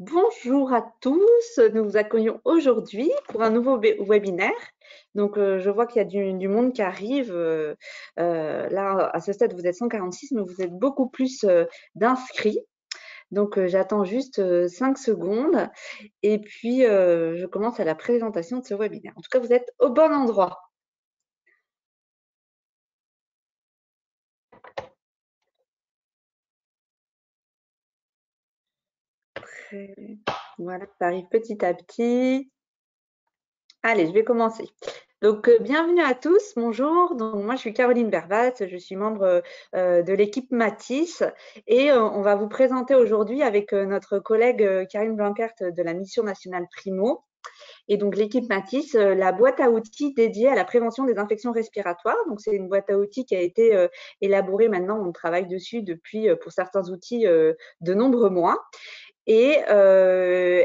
Bonjour à tous, nous vous accueillons aujourd'hui pour un nouveau webinaire. Donc, je vois qu'il y a du monde qui arrive. Là, à ce stade, vous êtes 146, mais vous êtes beaucoup plus d'inscrits. Donc, j'attends juste 5 secondes et puis je commence à la présentation de ce webinaire. En tout cas, vous êtes au bon endroit. Voilà, ça arrive petit à petit. Allez, je vais commencer. Donc, bienvenue à tous, bonjour. Donc, moi, je suis Caroline Bervat, je suis membre de l'équipe Matisse et on va vous présenter aujourd'hui avec notre collègue Karine Blankert de la mission nationale Primo. Et donc, l'équipe Matisse, la boîte à outils dédiée à la prévention des infections respiratoires. Donc, c'est une boîte à outils qui a été élaborée maintenant, on travaille dessus depuis, pour certains outils, de nombreux mois. Et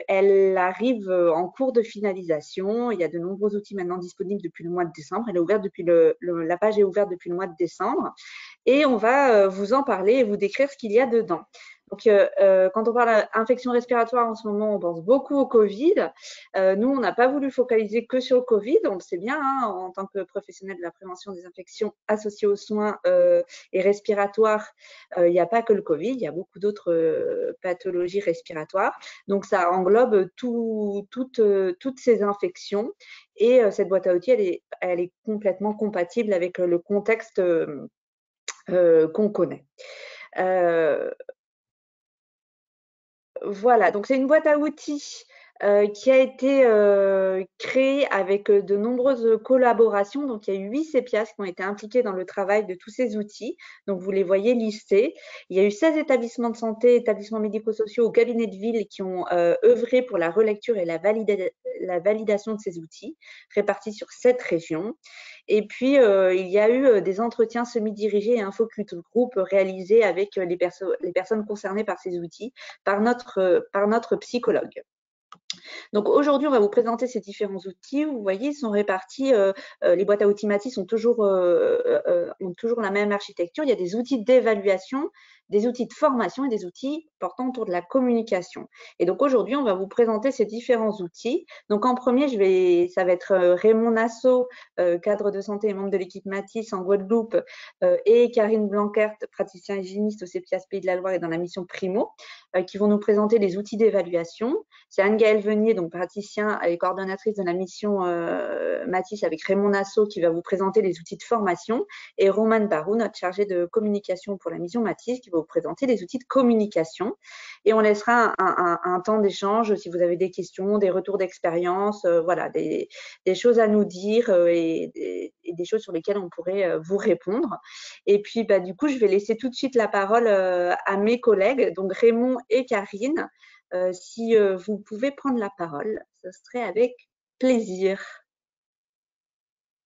elle arrive en cours de finalisation. Il y a de nombreux outils maintenant disponibles depuis le mois de décembre. Elle est ouverte depuis la page est ouverte depuis le mois de décembre. Et on va vous en parler et vous décrire ce qu'il y a dedans. Donc, quand on parle d'infection respiratoire en ce moment, on pense beaucoup au Covid. Nous, on n'a pas voulu focaliser que sur le Covid. On le sait bien, hein, en tant que professionnel de la prévention des infections associées aux soins et respiratoires, il n'y a pas que le Covid, il y a beaucoup d'autres pathologies respiratoires. Donc, ça englobe toutes ces infections. Et cette boîte à outils, elle est complètement compatible avec le contexte qu'on connaît. Voilà, donc c'est une boîte à outils qui a été créée avec de nombreuses collaborations. Donc, il y a eu 8 CEPIAS qui ont été impliqués dans le travail de tous ces outils. Donc, vous les voyez listés. Il y a eu 16 établissements de santé, établissements médico-sociaux ou cabinets de ville qui ont œuvré pour la relecture et la validation de ces outils, répartis sur 7 régions. Et puis, il y a eu des entretiens semi-dirigés et un focus group réalisés avec les personnes concernées par ces outils par notre psychologue. Donc aujourd'hui, on va vous présenter ces différents outils. Vous voyez, ils sont répartis. Les boîtes à outils Matisse ont toujours la même architecture. Il y a des outils d'évaluation, des outils de formation et des outils portant autour de la communication. Et donc aujourd'hui, on va vous présenter ces différents outils. Donc en premier, ça va être Raymond Nassau, cadre de santé et membre de l'équipe Matisse en Guadeloupe, et Karine Blankert, praticien hygiéniste au CEPIAS Pays de la Loire et dans la mission Primo, qui vont nous présenter les outils d'évaluation. C'est Anne-Gaëlle Venier, donc praticien et coordonnatrice de la mission Matisse avec Raymond Nassau, qui va vous présenter les outils de formation, et Romane Barou, notre chargée de communication pour la mission Matisse, qui va vous présenter les outils de communication. Et on laissera un temps d'échange si vous avez des questions, des retours d'expérience, voilà, des choses à nous dire et des choses sur lesquelles on pourrait vous répondre. Et puis, du coup, je vais laisser tout de suite la parole à mes collègues, donc Raymond et Karine. Si vous pouvez prendre la parole, ce serait avec plaisir.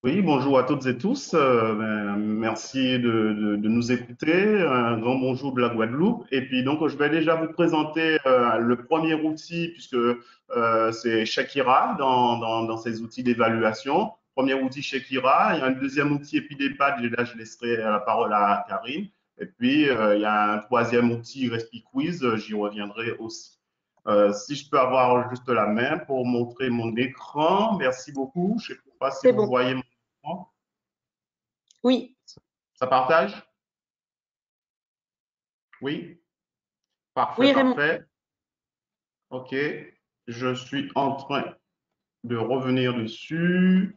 Oui, bonjour à toutes et tous. Merci de nous écouter. Un grand bonjour de la Guadeloupe. Et puis, donc, je vais déjà vous présenter le premier outil, puisque c'est Shakira dans ces outils d'évaluation. Premier outil Shakira. Il y a un deuxième outil Epidepad. Et là, je laisserai la parole à Karine. Et puis, il y a un troisième outil RespiQuiz. J'y reviendrai aussi. Si je peux avoir juste la main pour montrer mon écran. Merci beaucoup. Je ne sais pas si C'est vous bon. voyez mon écran. Oui. Ça partage? Oui? Parfait, Oui, Raymond. parfait. OK. Je suis en train de revenir dessus.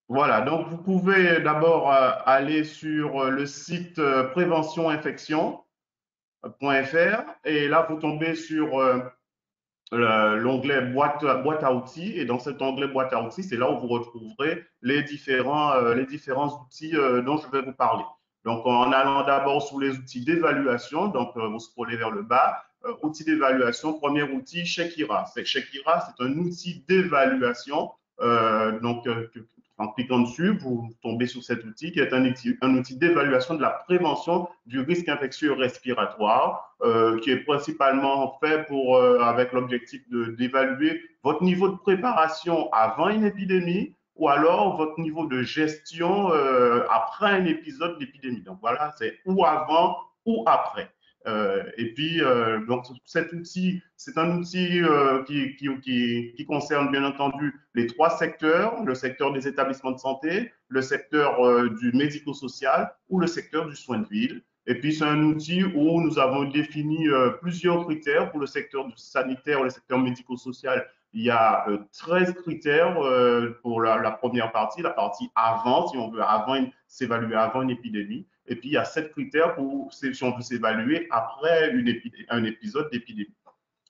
Voilà, donc vous pouvez d'abord aller sur le site préventioninfection.fr et là, vous tombez sur l'onglet boîte à outils. Et dans cet onglet boîte à outils, c'est là où vous retrouverez les différents outils dont je vais vous parler. Donc, en allant d'abord sous les outils d'évaluation, donc vous scrollez vers le bas, outils d'évaluation, premier outil, Shakira. Shakira, c'est un outil d'évaluation. En cliquant dessus, vous tombez sur cet outil qui est un outil d'évaluation de la prévention du risque infectieux respiratoire, qui est principalement fait avec l'objectif d'évaluer votre niveau de préparation avant une épidémie ou alors votre niveau de gestion après un épisode d'épidémie. Donc voilà, c'est ou avant ou après. Et puis, donc, cet outil, c'est un outil qui concerne bien entendu les trois secteurs, le secteur des établissements de santé, le secteur du médico-social ou le secteur du soin de ville. Et puis, c'est un outil où nous avons défini plusieurs critères pour le secteur sanitaire, le secteur médico-social. Il y a 13 critères pour la première partie, la partie avant, si on veut s'évaluer avant une épidémie. Et puis, il y a 7 critères pour si on veut s'évaluer après un épisode d'épidémie.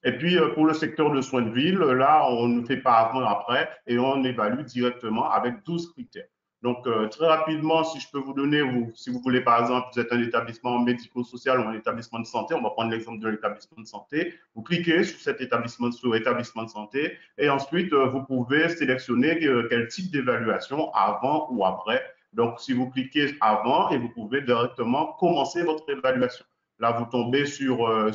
Et puis, pour le secteur de soins de ville, là, on ne fait pas avant, après, et on évalue directement avec 12 critères. Donc, très rapidement, si je peux vous donner, si vous voulez, par exemple, vous êtes un établissement médico-social ou un établissement de santé, on va prendre l'exemple de l'établissement de santé, vous cliquez sur cet établissement, sur établissement de santé, et ensuite, vous pouvez sélectionner quel type d'évaluation, avant ou après. Donc, si vous cliquez avant, et vous pouvez directement commencer votre évaluation. Là, vous tombez euh,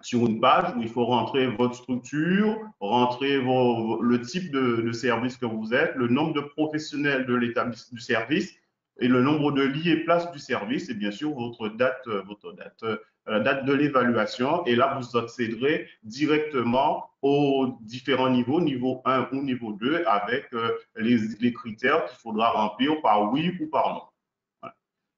sur une page où il faut rentrer votre structure, rentrer le type de service que vous êtes, le nombre de professionnels de l'établissement du service et le nombre de lits et places du service et bien sûr date de l'évaluation. Et là, vous accéderez directement aux différents niveaux, niveau 1 ou niveau 2, avec les critères qu'il faudra remplir par oui ou par non.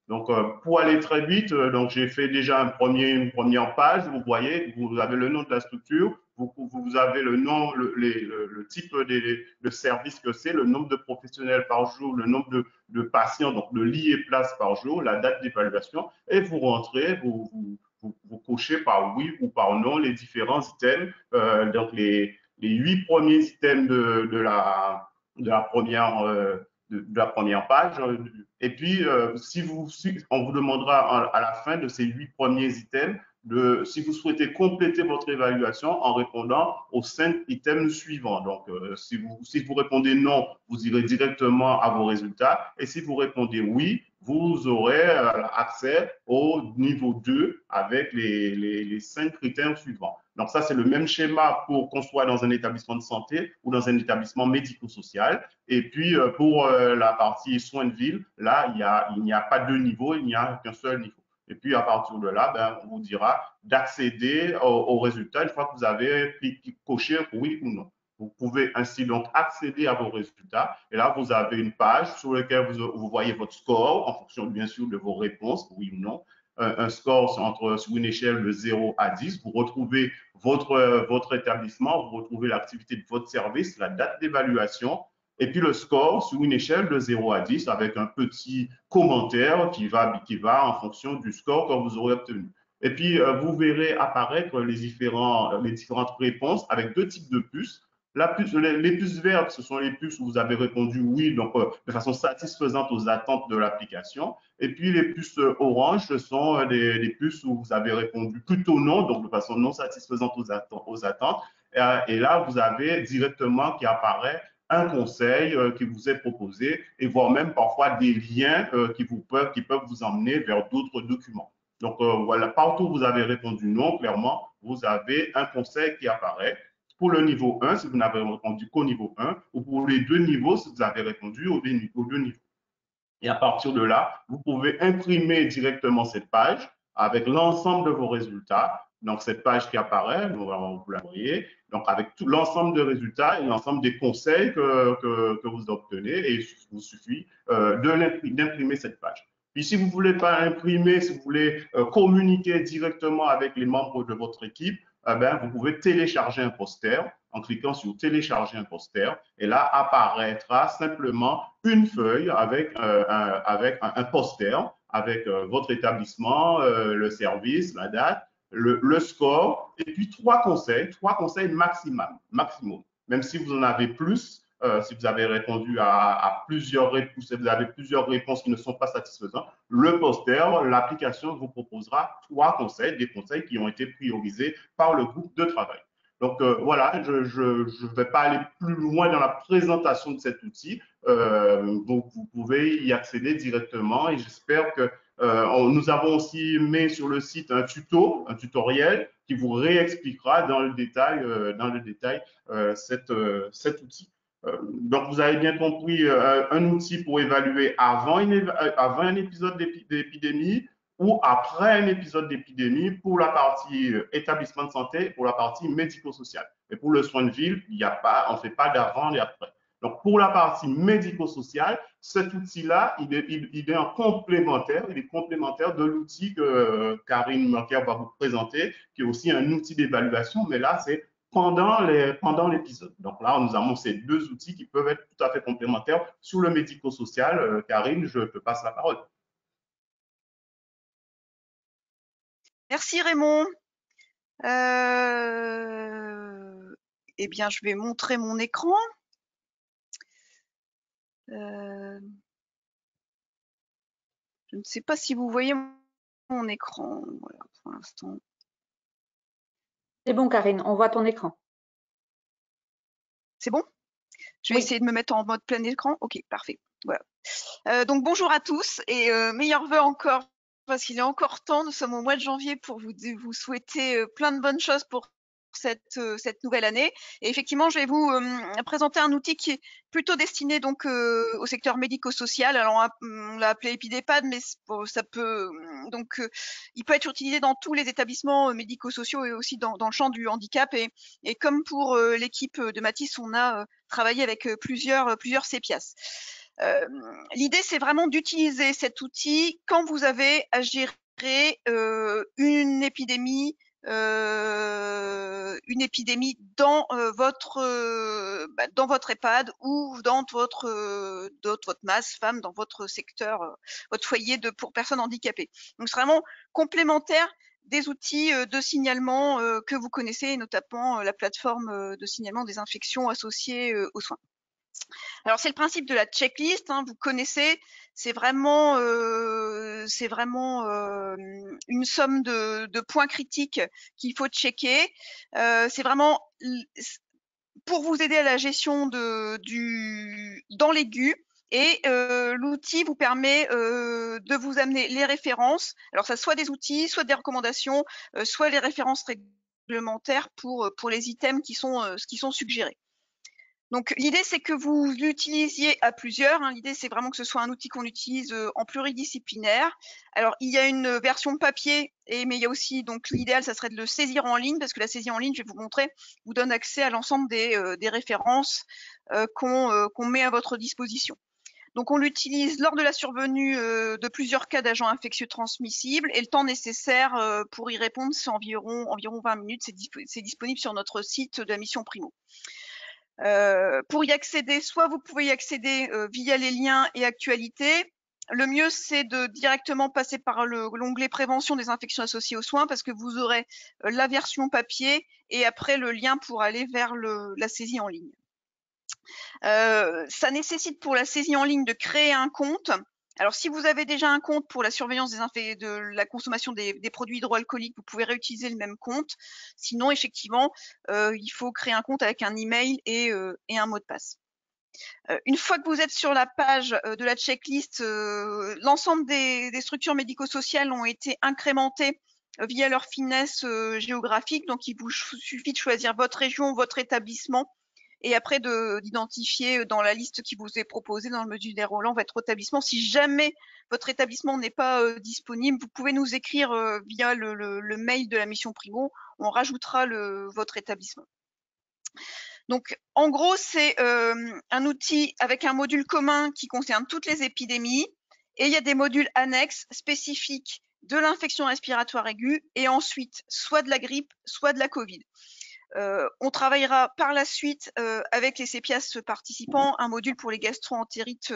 Donc, pour aller très vite, donc j'ai fait déjà une première page. Vous voyez, vous avez le nom de la structure, vous avez le nom, le type de service que c'est, le nombre de professionnels par jour, le nombre de patients, donc de lits et places par jour, la date d'évaluation, et vous rentrez, vous cochez par oui ou par non les différents items. Donc, les 8 premiers items de la première de la première page. Et puis, si on vous demandera à la fin de ces 8 premiers items si vous souhaitez compléter votre évaluation en répondant aux 5 items suivants. Donc, si vous répondez non, vous irez directement à vos résultats. Et si vous répondez oui, vous aurez accès au niveau 2 avec les 5 critères suivants. Donc, ça, c'est le même schéma pour qu'on soit dans un établissement de santé ou dans un établissement médico-social. Et puis, pour la partie soins de ville, là, il n'y a pas de niveau, il n'y a qu'un seul niveau. Et puis, à partir de là, ben, on vous dira d'accéder aux résultats une fois que vous avez coché oui ou non. Vous pouvez ainsi donc accéder à vos résultats. Et là, vous avez une page sur laquelle vous voyez votre score en fonction, bien sûr, de vos réponses, oui ou non. Un score sur une échelle de 0 à 10. Vous retrouvez votre établissement, vous retrouvez l'activité de votre service, la date d'évaluation, et puis le score sur une échelle de 0 à 10 avec un petit commentaire qui va en fonction du score que vous aurez obtenu. Et puis, vous verrez apparaître les différentes réponses avec 2 types de puces. Les puces vertes, ce sont les puces où vous avez répondu oui, donc de façon satisfaisante aux attentes de l'application. Et puis, les puces oranges, ce sont des puces où vous avez répondu plutôt non, donc de façon non satisfaisante aux attentes. Et là, vous avez directement qui apparaît un conseil qui vous est proposé et voire même parfois des liens qui peuvent vous emmener vers d'autres documents. Donc voilà, partout où vous avez répondu non, clairement, vous avez un conseil qui apparaît. Pour le niveau 1, si vous n'avez répondu qu'au niveau 1, ou pour les 2 niveaux, si vous avez répondu aux 2 niveaux. Et à partir de là, vous pouvez imprimer directement cette page avec l'ensemble de vos résultats. Donc, cette page qui apparaît, vous la voyez, donc avec tout l'ensemble de résultats et l'ensemble des conseils que vous obtenez. Et il vous suffit d'imprimer cette page. Puis, si vous ne voulez pas imprimer, si vous voulez communiquer directement avec les membres de votre équipe, ben, vous pouvez télécharger un poster en cliquant sur télécharger un poster. Et là, apparaîtra simplement une feuille avec un poster, avec votre établissement, le service, la date, le score, et puis 3 conseils maximum. Même si vous en avez plus, si vous avez répondu à plusieurs réponses, si vous avez plusieurs réponses qui ne sont pas satisfaisantes, le poster, l'application vous proposera 3 conseils, des conseils qui ont été priorisés par le groupe de travail. Donc voilà, je ne vais pas aller plus loin dans la présentation de cet outil. Donc vous pouvez y accéder directement et j'espère que nous avons aussi mis sur le site un tutoriel qui vous réexpliquera dans le détail cet outil. Donc, vous avez bien compris, un outil pour évaluer avant un épisode d'épidémie ou après un épisode d'épidémie pour la partie établissement de santé, pour la partie médico-sociale. Mais pour le soin de ville, on ne fait pas d'avant et après. Donc, pour la partie médico-sociale, cet outil-là, il est en complémentaire, il est complémentaire de l'outil que Karine Marquer va vous présenter, qui est aussi un outil d'évaluation, mais là, c'est pendant l'épisode. Donc là, nous avons ces deux outils qui peuvent être tout à fait complémentaires sur le médico-social. Karine, je te passe la parole. Merci Raymond. Eh bien, je vais montrer mon écran. Je ne sais pas si vous voyez mon écran. Voilà, pour l'instant. C'est bon, Karine, on voit ton écran. C'est bon? Je vais essayer de me mettre en mode plein écran. Ok, parfait. Voilà. Donc bonjour à tous et meilleurs vœux encore parce qu'il est encore temps. Nous sommes au mois de janvier pour vous souhaiter plein de bonnes choses pour cette nouvelle année. Et effectivement, je vais vous présenter un outil qui est plutôt destiné donc au secteur médico-social. Alors on l'a appelé Epidepad, mais ça peut il peut être utilisé dans tous les établissements médico-sociaux et aussi dans le champ du handicap. Et comme pour l'équipe de Matisse, on a travaillé avec plusieurs CEPIAS. L'idée, c'est vraiment d'utiliser cet outil quand vous avez à gérer une épidémie dans votre EHPAD ou dans votre masse femme, dans votre secteur, votre foyer pour personnes handicapées. Donc c'est vraiment complémentaire des outils de signalement que vous connaissez, notamment la plateforme de signalement des infections associées aux soins. Alors c'est le principe de la checklist, hein, vous connaissez, c'est vraiment une somme de points critiques qu'il faut checker. C'est vraiment pour vous aider à la gestion dans l'aigu. Et l'outil vous permet de vous amener les références. Alors ça soit des outils, soit des recommandations, soit les références réglementaires pour les items qui sont suggérés. Donc l'idée, c'est que vous l'utilisiez à plusieurs. Hein. L'idée, c'est vraiment que ce soit un outil qu'on utilise en pluridisciplinaire. Alors il y a une version papier, mais il y a aussi, donc l'idéal, ça serait de le saisir en ligne, parce que la saisie en ligne, je vais vous montrer, vous donne accès à l'ensemble des références qu'on met à votre disposition. Donc on l'utilise lors de la survenue de plusieurs cas d'agents infectieux transmissibles, et le temps nécessaire pour y répondre, c'est environ 20 minutes. C'est disponible sur notre site de la mission Primo. Pour y accéder, soit vous pouvez y accéder via les liens et actualités. Le mieux, c'est de directement passer par l'onglet prévention des infections associées aux soins, parce que vous aurez la version papier et après le lien pour aller vers la saisie en ligne. Ça nécessite pour la saisie en ligne de créer un compte. Alors, si vous avez déjà un compte pour la surveillance de la consommation des produits hydroalcooliques, vous pouvez réutiliser le même compte. Sinon, effectivement, il faut créer un compte avec un email et un mot de passe. Une fois que vous êtes sur la page de la checklist, l'ensemble des structures médico-sociales ont été incrémentées via leur finesse géographique. Donc, il vous suffit de choisir votre région, votre établissement, et après d'identifier dans la liste qui vous est proposée dans le module déroulant votre établissement. Si jamais votre établissement n'est pas disponible, vous pouvez nous écrire via le mail de la mission Primo. On rajoutera votre établissement. Donc, en gros, c'est un outil avec un module commun qui concerne toutes les épidémies, et il y a des modules annexes spécifiques de l'infection respiratoire aiguë, et ensuite soit de la grippe, soit de la Covid. On travaillera par la suite avec les CEPIAS participants un module pour les gastro-entérites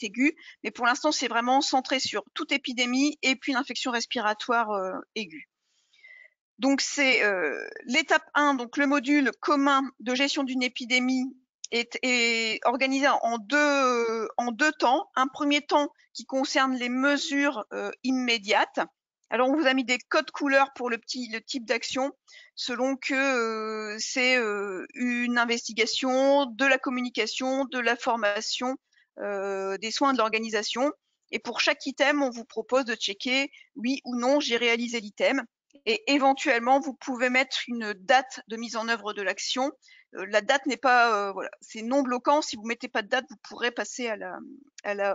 aiguës, mais pour l'instant c'est vraiment centré sur toute épidémie et puis l'infection respiratoire aiguë. Donc c'est l'étape 1, donc le module commun de gestion d'une épidémie est organisé en deux temps. Un premier temps qui concerne les mesures immédiates. Alors, on vous a mis des codes couleurs pour le type d'action, selon que c'est une investigation, de la communication, de la formation, des soins de l'organisation. Et pour chaque item, on vous propose de checker oui ou non, j'ai réalisé l'item. Et éventuellement, vous pouvez mettre une date de mise en œuvre de l'action. La date n'est pas, voilà, c'est non bloquant. Si vous mettez pas de date, vous pourrez passer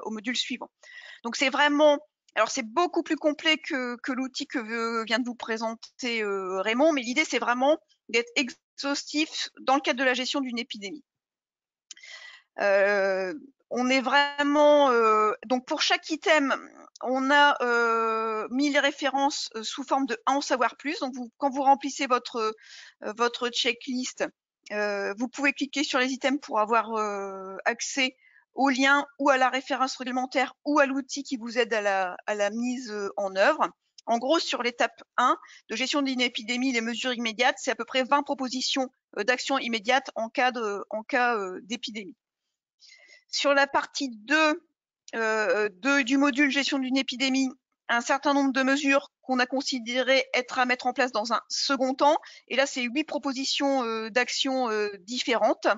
au module suivant. Donc, c'est vraiment Alors, c'est beaucoup plus complet que l'outil que vient de vous présenter Raymond, mais l'idée, c'est vraiment d'être exhaustif dans le cadre de la gestion d'une épidémie. On est vraiment donc pour chaque item, on a mis les références sous forme de en savoir plus. Donc quand vous remplissez votre checklist, vous pouvez cliquer sur les items pour avoir accès au lien ou à la référence réglementaire ou à l'outil qui vous aide à la mise en œuvre. En gros, sur l'étape 1 de gestion d'une épidémie, les mesures immédiates, c'est à peu près 20 propositions d'action immédiate en cas d'épidémie. Sur la partie 2 du module gestion d'une épidémie, un certain nombre de mesures qu'on a considéré être à mettre en place dans un second temps. Et là, c'est 8 propositions d'actions différentes.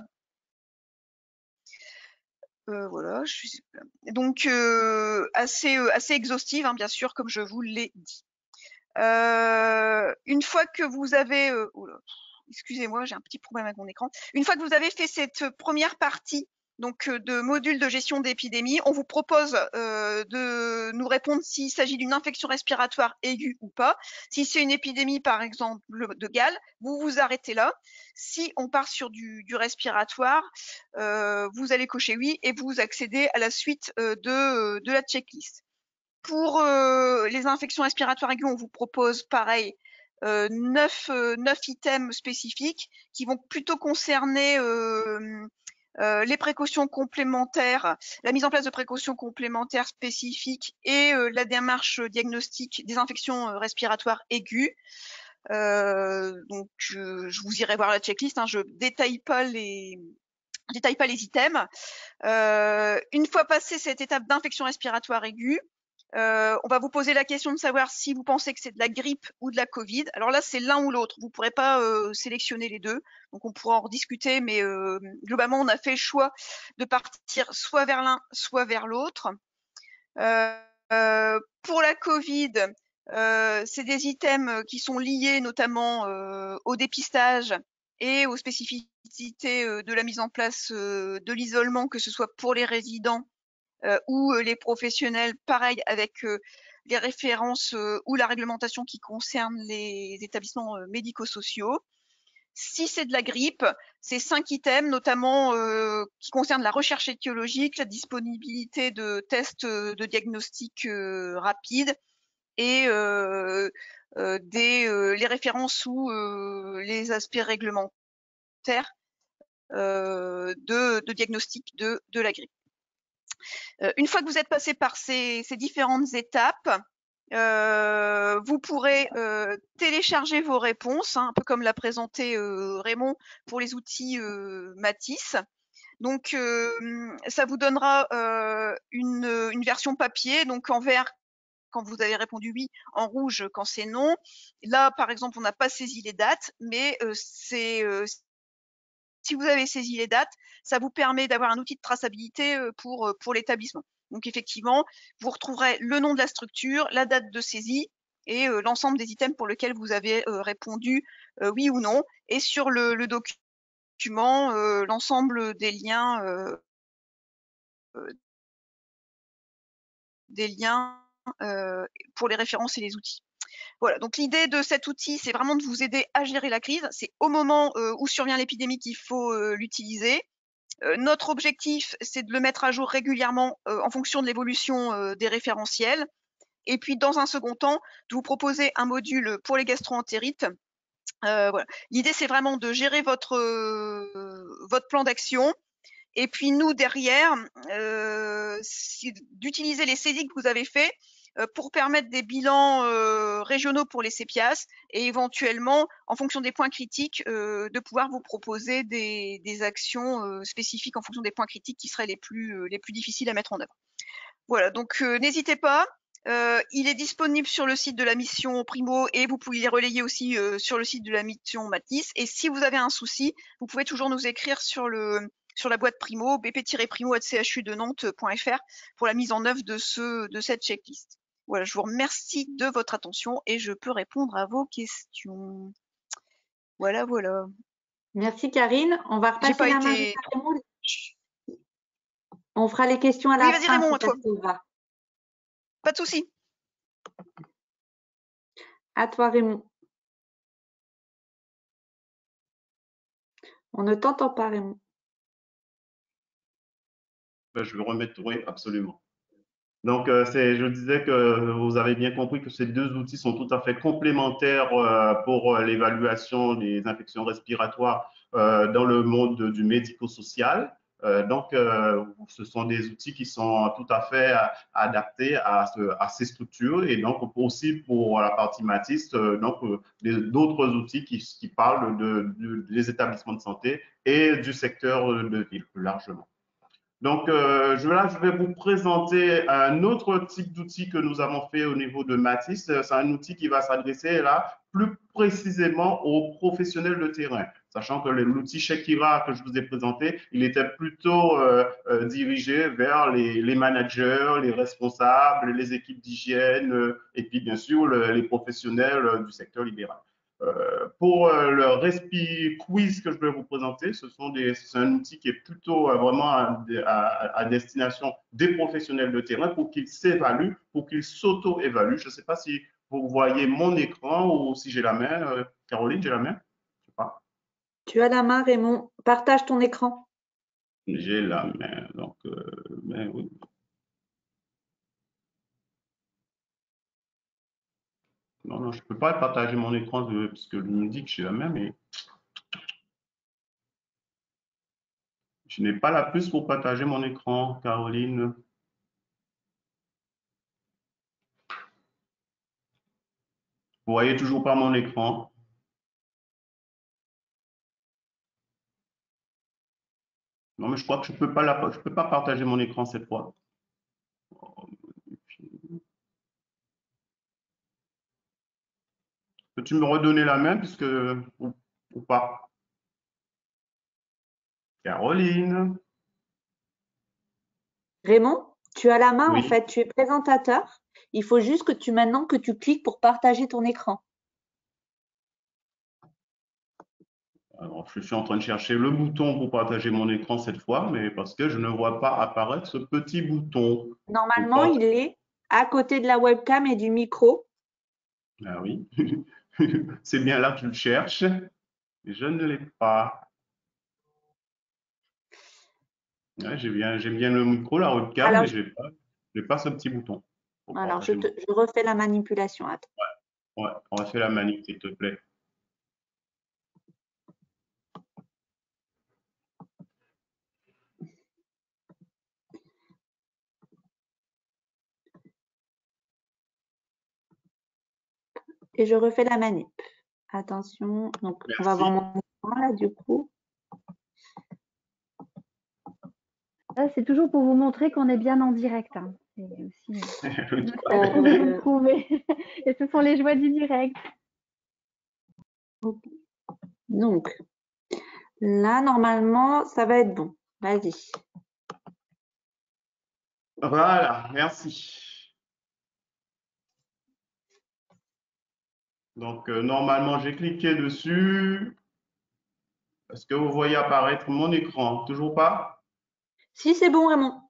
Voilà, donc assez exhaustive, hein, bien sûr, comme je vous l'ai dit. Une fois que vous avez, excusez-moi, j'ai un petit problème avec mon écran. Une fois que vous avez fait cette première partie donc de module de gestion d'épidémie, on vous propose de nous répondre s'il s'agit d'une infection respiratoire aiguë ou pas. Si c'est une épidémie, par exemple, de gale, vous vous arrêtez là. Si on part sur du respiratoire, vous allez cocher oui et vous accédez à la suite de la checklist. Pour les infections respiratoires aiguës, on vous propose pareil 9 items spécifiques qui vont plutôt concerner les précautions complémentaires, la mise en place de précautions complémentaires spécifiques et la démarche diagnostique des infections respiratoires aiguës. Donc je vous irai voir la checklist, hein, je détaille pas les items. Une fois passé cette étape d'infection respiratoire aiguë, on va vous poser la question de savoir si vous pensez que c'est de la grippe ou de la Covid. Alors là, c'est l'un ou l'autre. Vous ne pourrez pas sélectionner les deux. Donc, on pourra en rediscuter, mais globalement, on a fait le choix de partir soit vers l'un, soit vers l'autre. Pour la Covid, c'est des items qui sont liés notamment au dépistage et aux spécificités de la mise en place de l'isolement, que ce soit pour les résidents ou les professionnels, pareil avec les références ou la réglementation qui concerne les établissements médico-sociaux. Si c'est de la grippe, c'est 5 items, notamment qui concernent la recherche étiologique, la disponibilité de tests de diagnostic rapide et les références ou les aspects réglementaires de diagnostic de la grippe. Une fois que vous êtes passé par ces différentes étapes, vous pourrez télécharger vos réponses, hein, un peu comme l'a présenté Raymond pour les outils Matisse. Donc, ça vous donnera une version papier, donc en vert quand vous avez répondu oui, en rouge quand c'est non. Là, par exemple, on n'a pas saisi les dates, mais si vous avez saisi les dates, ça vous permet d'avoir un outil de traçabilité pour l'établissement. Donc effectivement, vous retrouverez le nom de la structure, la date de saisie et l'ensemble des items pour lesquels vous avez répondu oui ou non. Et sur le document, l'ensemble des liens pour les références et les outils. Voilà, donc l'idée de cet outil, c'est vraiment de vous aider à gérer la crise. C'est au moment où survient l'épidémie qu'il faut l'utiliser. Notre objectif, c'est de le mettre à jour régulièrement en fonction de l'évolution des référentiels. Et puis, dans un second temps, de vous proposer un module pour les gastro-entérites. Voilà. L'idée, c'est vraiment de gérer votre plan d'action. Et puis, nous, derrière, d'utiliser les saisies que vous avez fait pour permettre des bilans régionaux pour les CEPIAS et éventuellement, en fonction des points critiques, de pouvoir vous proposer des actions spécifiques en fonction des points critiques qui seraient les plus difficiles à mettre en œuvre. Voilà, donc n'hésitez pas. Il est disponible sur le site de la mission Primo et vous pouvez les relayer aussi sur le site de la mission Matisse. Et si vous avez un souci, vous pouvez toujours nous écrire sur la boîte Primo, bp-primo@chu-de-nantes.fr pour la mise en œuvre de cette checklist. Voilà, je vous remercie de votre attention et je peux répondre à vos questions. Voilà, voilà. Merci Karine. On va repasser la main à Raymond. On fera les questions à la fin. Oui, vas-y Raymond, à toi. Va. Pas de souci. À toi, Raymond. On ne t'entend pas, Raymond. Ben, je vais remettre, oui, absolument. Donc, je disais que vous avez bien compris que ces deux outils sont tout à fait complémentaires pour l'évaluation des infections respiratoires dans le monde du médico-social. Ce sont des outils qui sont tout à fait adaptés à ces structures et donc aussi pour la partie mathiste, d'autres outils qui parlent des établissements de santé et du secteur de ville plus largement. Donc là, je vais vous présenter un autre type d'outil que nous avons fait au niveau de Mathis. C'est un outil qui va s'adresser là plus précisément aux professionnels de terrain. Sachant que l'outil Shekira que je vous ai présenté, il était plutôt dirigé vers les managers, les responsables, les équipes d'hygiène et puis bien sûr les professionnels du secteur libéral. Pour le Respi Quiz que je vais vous présenter, c'est un outil qui est plutôt vraiment à destination des professionnels de terrain pour qu'ils s'évaluent, pour qu'ils s'auto-évaluent. Je ne sais pas si vous voyez mon écran ou si j'ai la main. Caroline, j'ai la main? Je sais pas. Tu as la main, Raymond. Partage ton écran. J'ai la main. Donc, oui. Non, je ne peux pas partager mon écran parce que je me dis que j'ai la main, mais je n'ai pas la puce pour partager mon écran, Caroline. Vous voyez toujours pas mon écran. Non, mais je crois que je peux pas partager mon écran cette fois. Peux-tu me redonner la main ou pas? Caroline? Raymond, tu as la main en Oui. fait. Tu es présentateur. Il faut juste que maintenant que tu cliques pour partager ton écran. Alors, je suis en train de chercher le bouton pour partager mon écran cette fois, mais parce que je ne vois pas apparaître ce petit bouton. Normalement, il est à côté de la webcam et du micro. Ah oui. C'est bien là que je le cherche. Je ne l'ai pas. Ouais, j'ai bien le micro, la webcam, Alors, mais je n'ai pas ce petit bouton pour alors partager je refais la manipulation. Attends. Ouais, on va faire la manip, s'il te plaît. Et je refais la manip. Attention. Donc, on va voir Merci. mon écran là du coup. C'est toujours pour vous montrer qu'on est bien en direct. Hein. C'est aussi Oui, pour vous le prouver. Et ce sont les joies du direct. Donc, là, normalement, ça va être bon. Vas-y. Voilà, merci. Donc, normalement, j'ai cliqué dessus. Est-ce que vous voyez apparaître mon écran? Toujours pas? Si, c'est bon, Raymond.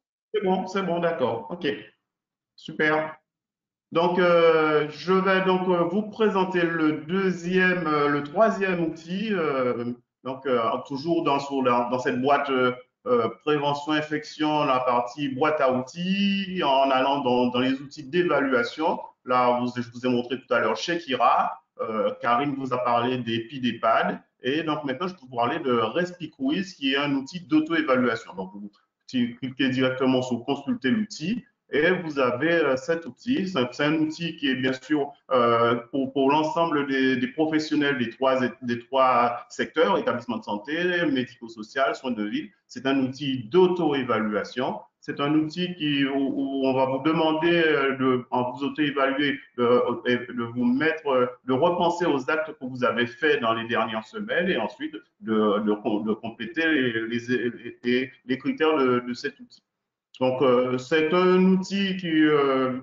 C'est bon, d'accord. OK, super. Donc, je vais donc vous présenter le troisième outil. Toujours dans cette boîte prévention infection, la partie boîte à outils, en allant dans les outils d'évaluation. Là, je vous ai montré tout à l'heure Shekira. Karine vous a parlé des PIDEPAD. Et donc, maintenant, je vais vous parler de RespiQuiz, qui est un outil d'auto-évaluation. Donc, vous cliquez directement sur consulter l'outil et vous avez cet outil. C'est un outil qui est bien sûr pour l'ensemble des professionnels des trois secteurs, établissements de santé, médico-social, soins de ville. C'est un outil d'auto-évaluation. C'est un outil où on va vous demander, en vous auto-évaluer, de vous mettre, de repenser aux actes que vous avez faits dans les dernières semaines et ensuite de compléter les critères de cet outil. Donc, c'est un outil qui,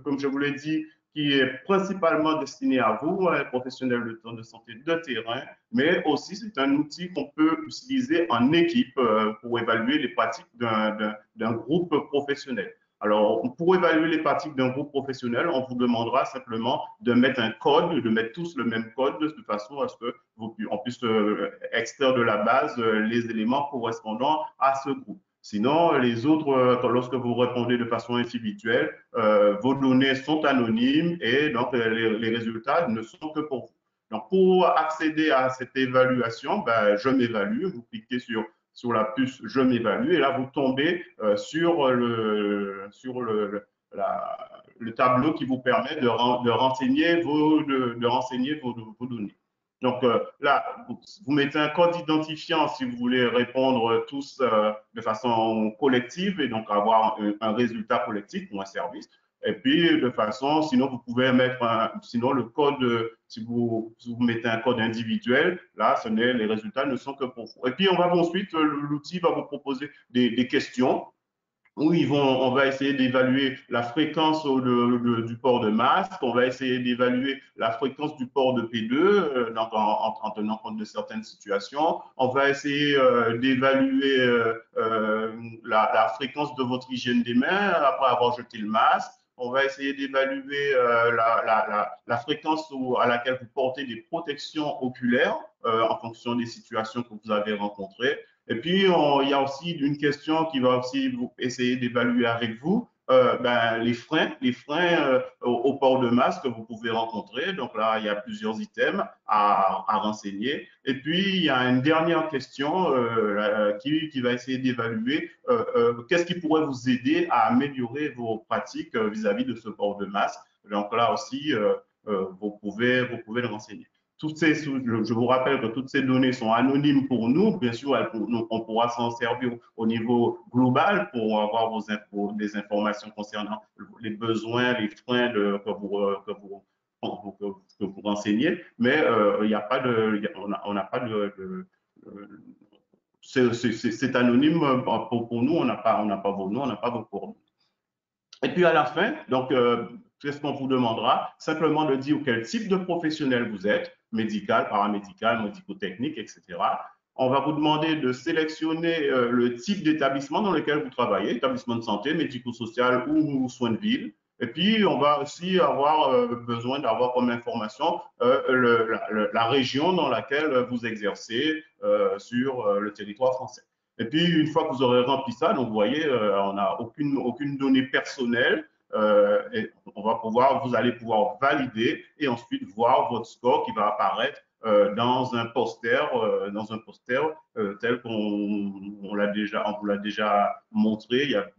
comme je vous l'ai dit, qui est principalement destiné à vous, les professionnels de santé de terrain, mais aussi c'est un outil qu'on peut utiliser en équipe pour évaluer les pratiques d'un groupe professionnel. Alors, pour évaluer les pratiques d'un groupe professionnel, on vous demandera simplement de mettre un code, de mettre tous le même code de façon à ce qu'on puisse extraire de la base les éléments correspondant à ce groupe. Sinon, les autres, lorsque vous répondez de façon individuelle, vos données sont anonymes et donc les résultats ne sont que pour vous. Donc, pour accéder à cette évaluation, ben, je m'évalue, vous cliquez sur la puce je m'évalue et là vous tombez sur le tableau qui vous permet de renseigner vos données. Donc là, vous mettez un code identifiant si vous voulez répondre tous de façon collective et donc avoir un résultat collectif ou un service. Et puis, de façon, sinon, vous pouvez mettre sinon le code, si vous mettez un code individuel, là, les résultats ne sont que pour vous. Et puis, ensuite, l'outil va vous proposer des questions où on va essayer d'évaluer la fréquence du port de masque, on va essayer d'évaluer la fréquence du port de P2 donc en tenant compte de certaines situations. On va essayer d'évaluer la fréquence de votre hygiène des mains après avoir jeté le masque. On va essayer d'évaluer la fréquence à laquelle vous portez des protections oculaires en fonction des situations que vous avez rencontrées. Et puis, il y a aussi une question qui va aussi essayer d'évaluer avec vous les freins au port de masque que vous pouvez rencontrer. Donc là, il y a plusieurs items à renseigner. Et puis, il y a une dernière question qui va essayer d'évaluer qu'est-ce qui pourrait vous aider à améliorer vos pratiques vis-à-vis de ce port de masque. Donc là aussi, vous pouvez le renseigner. Je vous rappelle que toutes ces données sont anonymes pour nous. Bien sûr, on pourra s'en servir au niveau global pour avoir des informations concernant les besoins, les freins que vous renseignez. Mais il n'y a pas on n'a pas c'est anonyme pour nous. On n'a pas vos noms, on n'a pas vos coordonnées. Et puis à la fin, donc, qu'est-ce qu'on vous demandera? Simplement de dire quel type de professionnel vous êtes, médical, paramédical, médico-technique, etc. On va vous demander de sélectionner le type d'établissement dans lequel vous travaillez, établissement de santé, médico-social ou soins de ville. Et puis, on va aussi avoir besoin d'avoir comme information la région dans laquelle vous exercez sur le territoire français. Et puis, une fois que vous aurez rempli ça, donc vous voyez, on n'a aucune donnée personnelle. Et vous allez pouvoir valider et ensuite voir votre score qui va apparaître dans un poster tel qu'on vous l'a déjà montré. Il y a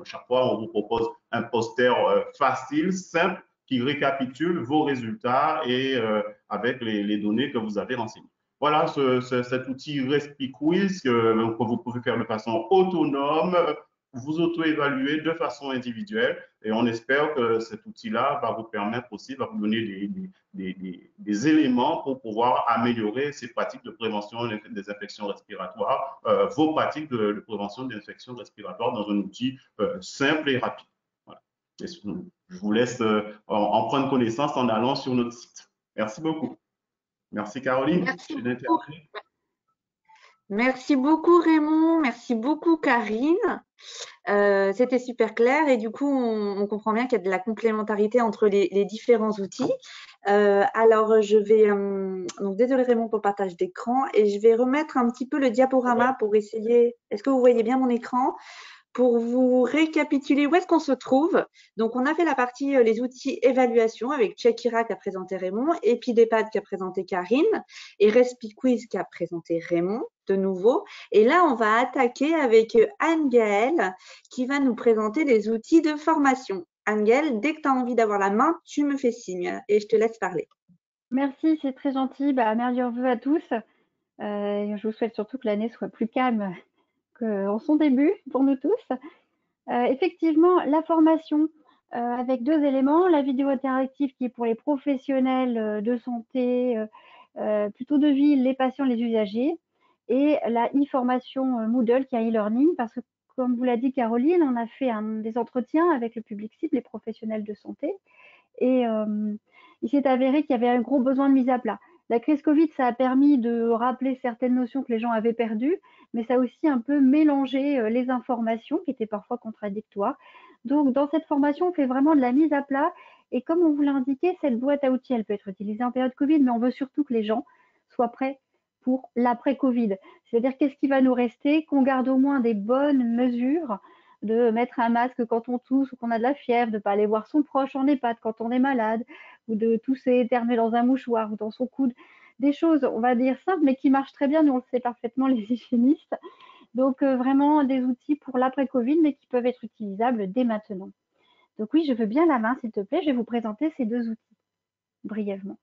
chaque fois, on vous propose un poster facile, simple, qui récapitule vos résultats et avec les données que vous avez renseignées. Voilà cet outil RespiQuiz que vous pouvez faire de façon autonome, vous auto-évaluer de façon individuelle et on espère que cet outil-là va vous permettre aussi, va vous donner des éléments pour pouvoir améliorer ces pratiques de prévention des infections respiratoires, vos pratiques de prévention des infections respiratoires dans un outil simple et rapide. Voilà. Et je vous laisse en prendre connaissance en allant sur notre site. Merci beaucoup. Merci Caroline. Merci beaucoup. Merci beaucoup Raymond, merci beaucoup Karine. C'était super clair et du coup on comprend bien qu'il y a de la complémentarité entre les différents outils. Alors je vais donc désolé Raymond pour le partage d'écran et je vais remettre un petit peu le diaporama pour essayer. Est-ce que vous voyez bien mon écran? Pour vous récapituler où est-ce qu'on se trouve, donc on a fait la partie les outils évaluation avec Checkira qu'a présenté Raymond, EpiDepad qu'a présenté Karine et RespiQuiz qu'a présenté Raymond de nouveau. Et là, on va attaquer avec Anne-Gaëlle qui va nous présenter les outils de formation. Anne-Gaëlle, dès que tu as envie d'avoir la main, tu me fais signe et je te laisse parler. Merci, c'est très gentil. Meilleurs vœux à tous. Je vous souhaite surtout que l'année soit plus calme qu'en son début pour nous tous. Effectivement, la formation avec deux éléments, la vidéo interactive qui est pour les professionnels de santé, plutôt de ville, les patients, les usagers, et la e-formation Moodle qui est un e-learning parce que, comme vous l'a dit Caroline, on a fait des entretiens avec le public cible, les professionnels de santé, et il s'est avéré qu'il y avait un gros besoin de mise à plat. La crise Covid, ça a permis de rappeler certaines notions que les gens avaient perdues, mais ça a aussi un peu mélangé les informations qui étaient parfois contradictoires. Donc, dans cette formation, on fait vraiment de la mise à plat. Et comme on vous l'a indiqué, cette boîte à outils, elle peut être utilisée en période Covid, mais on veut surtout que les gens soient prêts pour l'après-Covid. C'est-à-dire qu'est-ce qui va nous rester, qu'on garde au moins des bonnes mesures, de mettre un masque quand on tousse ou qu'on a de la fièvre, de ne pas aller voir son proche en EHPAD quand on est malade, ou de tousser, éternuer dans un mouchoir ou dans son coude. Des choses, on va dire simples, mais qui marchent très bien, nous on le sait parfaitement les hygiénistes. Donc vraiment des outils pour l'après-Covid, mais qui peuvent être utilisables dès maintenant. Donc oui, je veux bien la main, s'il te plaît. Je vais vous présenter ces deux outils brièvement.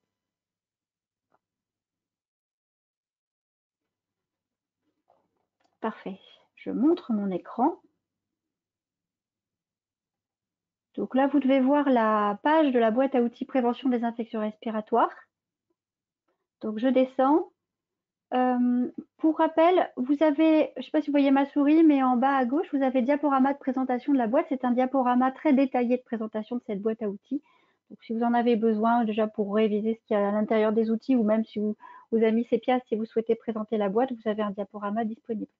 Parfait. Je montre mon écran. Donc là, vous devez voir la page de la boîte à outils prévention des infections respiratoires. Donc je descends. Pour rappel, vous avez, je ne sais pas si vous voyez ma souris, mais en bas à gauche, vous avez diaporama de présentation de la boîte. C'est un diaporama très détaillé de présentation de cette boîte à outils. Donc, si vous en avez besoin, déjà pour réviser ce qu'il y a à l'intérieur des outils, ou même si vous avez mis ces pièces, si vous souhaitez présenter la boîte, vous avez un diaporama disponible.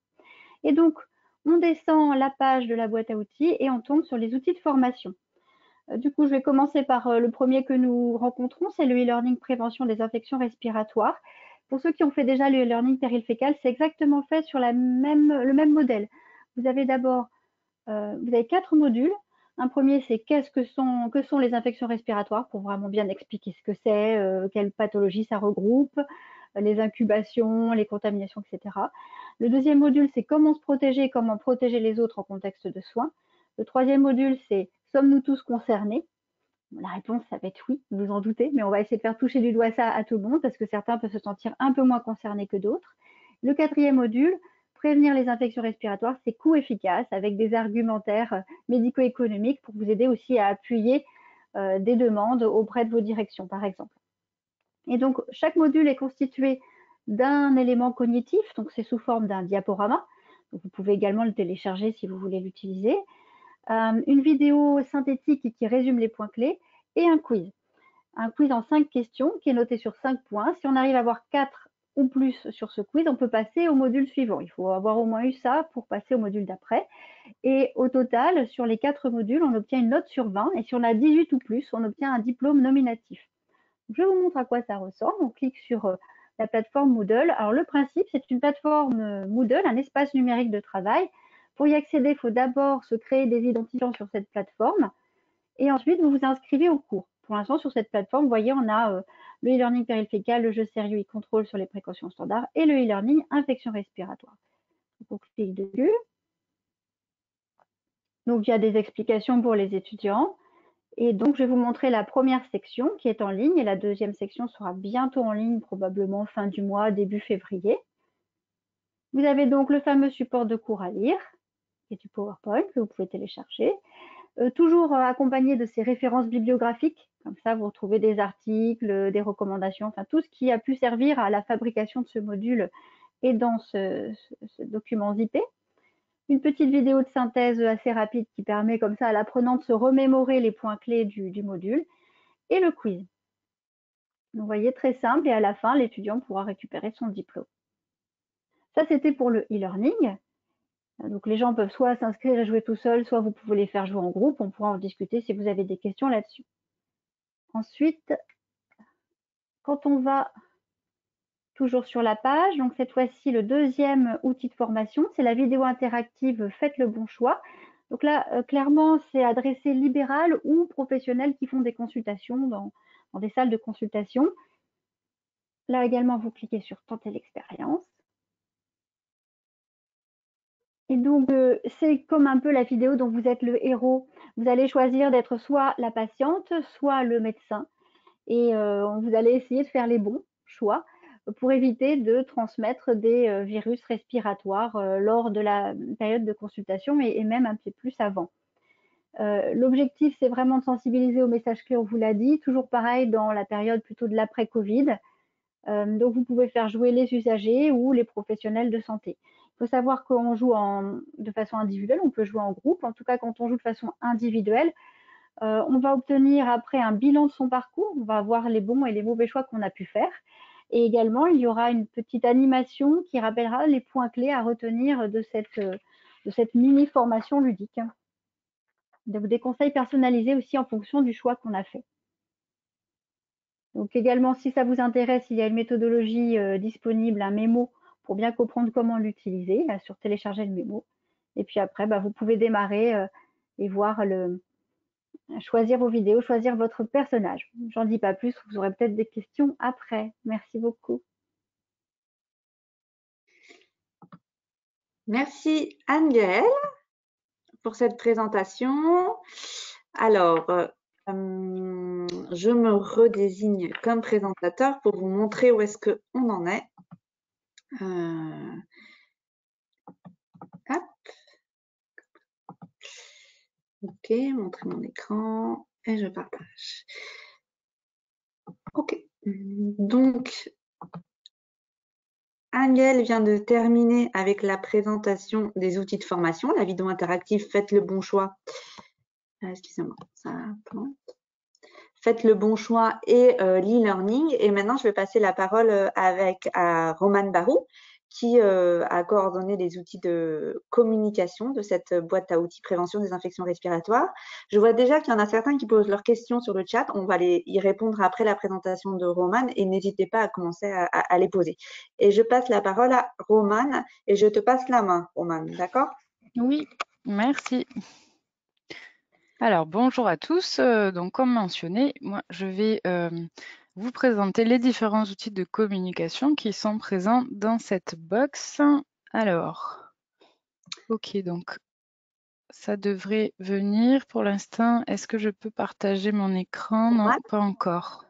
Et donc, on descend la page de la boîte à outils et on tombe sur les outils de formation. Du coup, je vais commencer par le premier que nous rencontrons, c'est le e-learning prévention des infections respiratoires. Pour ceux qui ont fait déjà le e-learning périlfécal, c'est exactement fait sur le même modèle. Vous avez d'abord, vous avez 4 modules. Un premier, c'est que sont les infections respiratoires, pour vraiment bien expliquer ce que c'est, quelles pathologies ça regroupe, les incubations, les contaminations, etc. Le deuxième module, c'est comment se protéger et comment protéger les autres en contexte de soins. Le troisième module, c'est sommes-nous tous concernés? La réponse, ça va être oui, vous vous en doutez, mais on va essayer de faire toucher du doigt ça à tout le monde parce que certains peuvent se sentir un peu moins concernés que d'autres. Le quatrième module, prévenir les infections respiratoires, c'est coût efficace avec des argumentaires médico-économiques pour vous aider aussi à appuyer des demandes auprès de vos directions, par exemple. Et donc, chaque module est constitué d'un élément cognitif, donc c'est sous forme d'un diaporama. Donc, vous pouvez également le télécharger si vous voulez l'utiliser. Une vidéo synthétique qui résume les points clés et un quiz. Un quiz en 5 questions qui est noté sur 5 points. Si on arrive à avoir 4 ou plus sur ce quiz, on peut passer au module suivant. Il faut avoir au moins eu ça pour passer au module d'après. Et au total, sur les 4 modules, on obtient une note sur 20. Et si on a 18 ou plus, on obtient un diplôme nominatif. Je vous montre à quoi ça ressemble. On clique sur la plateforme Moodle. Alors le principe, c'est une plateforme Moodle, un espace numérique de travail. Pour y accéder, il faut d'abord se créer des identifiants sur cette plateforme et ensuite vous vous inscrivez au cours. Pour l'instant, sur cette plateforme, vous voyez, on a le e-learning périlfécal, le jeu sérieux e-control sur les précautions standards et le e-learning infection respiratoire. Donc, on clique dessus. Donc, il y a des explications pour les étudiants. Et donc, je vais vous montrer la première section qui est en ligne et la deuxième section sera bientôt en ligne, probablement fin du mois, début février. Vous avez donc le fameux support de cours à lire et du PowerPoint que vous pouvez télécharger. Toujours accompagné de ces références bibliographiques. Comme ça, vous retrouvez des articles, des recommandations, enfin tout ce qui a pu servir à la fabrication de ce module est dans ce document zippé. Une petite vidéo de synthèse assez rapide qui permet comme ça à l'apprenant de se remémorer les points clés du module. Et le quiz. Vous voyez, très simple et à la fin, l'étudiant pourra récupérer son diplôme. Ça, c'était pour le e-learning. Donc les gens peuvent soit s'inscrire et jouer tout seuls, soit vous pouvez les faire jouer en groupe. On pourra en discuter si vous avez des questions là-dessus. Ensuite, quand on va toujours sur la page, donc cette fois-ci, le deuxième outil de formation, c'est la vidéo interactive Faites le bon choix. Donc là, clairement, c'est adressé libéral ou professionnels qui font des consultations dans des salles de consultation. Là également, vous cliquez sur Tenter l'expérience. Et donc, c'est comme un peu la vidéo dont vous êtes le héros. Vous allez choisir d'être soit la patiente, soit le médecin. Et vous allez essayer de faire les bons choix pour éviter de transmettre des virus respiratoires lors de la période de consultation et même un peu plus avant. L'objectif, c'est vraiment de sensibiliser au message clé, on vous l'a dit, toujours pareil dans la période plutôt de l'après-Covid. Donc, vous pouvez faire jouer les usagers ou les professionnels de santé. Il faut savoir qu'on joue de façon individuelle, on peut jouer en groupe. En tout cas, quand on joue de façon individuelle, on va obtenir après un bilan de son parcours. On va voir les bons et les mauvais choix qu'on a pu faire. Et également, il y aura une petite animation qui rappellera les points clés à retenir de cette mini-formation ludique. Donc, des conseils personnalisés aussi en fonction du choix qu'on a fait. Donc également, si ça vous intéresse, il y a une méthodologie disponible, un mémo, pour bien comprendre comment l'utiliser, sur télécharger le mémo. Et puis après, vous pouvez démarrer et voir choisir vos vidéos, choisir votre personnage. J'en dis pas plus, vous aurez peut-être des questions après. Merci beaucoup. Merci Anne-Gaëlle pour cette présentation. Alors, je me redésigne comme présentateur pour vous montrer où est-ce qu'on en est. Hop. Ok, montrer mon écran et je partage. Ok, donc Anne-Gaëlle vient de terminer avec la présentation des outils de formation, la vidéo interactive Faites le bon choix. Excusez-moi, ça plante. Faites le bon choix et l'e-learning. Et maintenant, je vais passer la parole à Romane Barou, qui a coordonné les outils de communication de cette boîte à outils prévention des infections respiratoires. Je vois déjà qu'il y en a certains qui posent leurs questions sur le chat. On va y répondre après la présentation de Romane et n'hésitez pas à commencer à les poser. Et je passe la parole à Romane et je te passe la main, Romane, d'accord? Oui, merci. Alors, bonjour à tous. Donc, comme mentionné, moi, je vais vous présenter les différents outils de communication qui sont présents dans cette box. Alors, ok, donc ça devrait venir pour l'instant. Est-ce que je peux partager mon écran? Non, pas encore.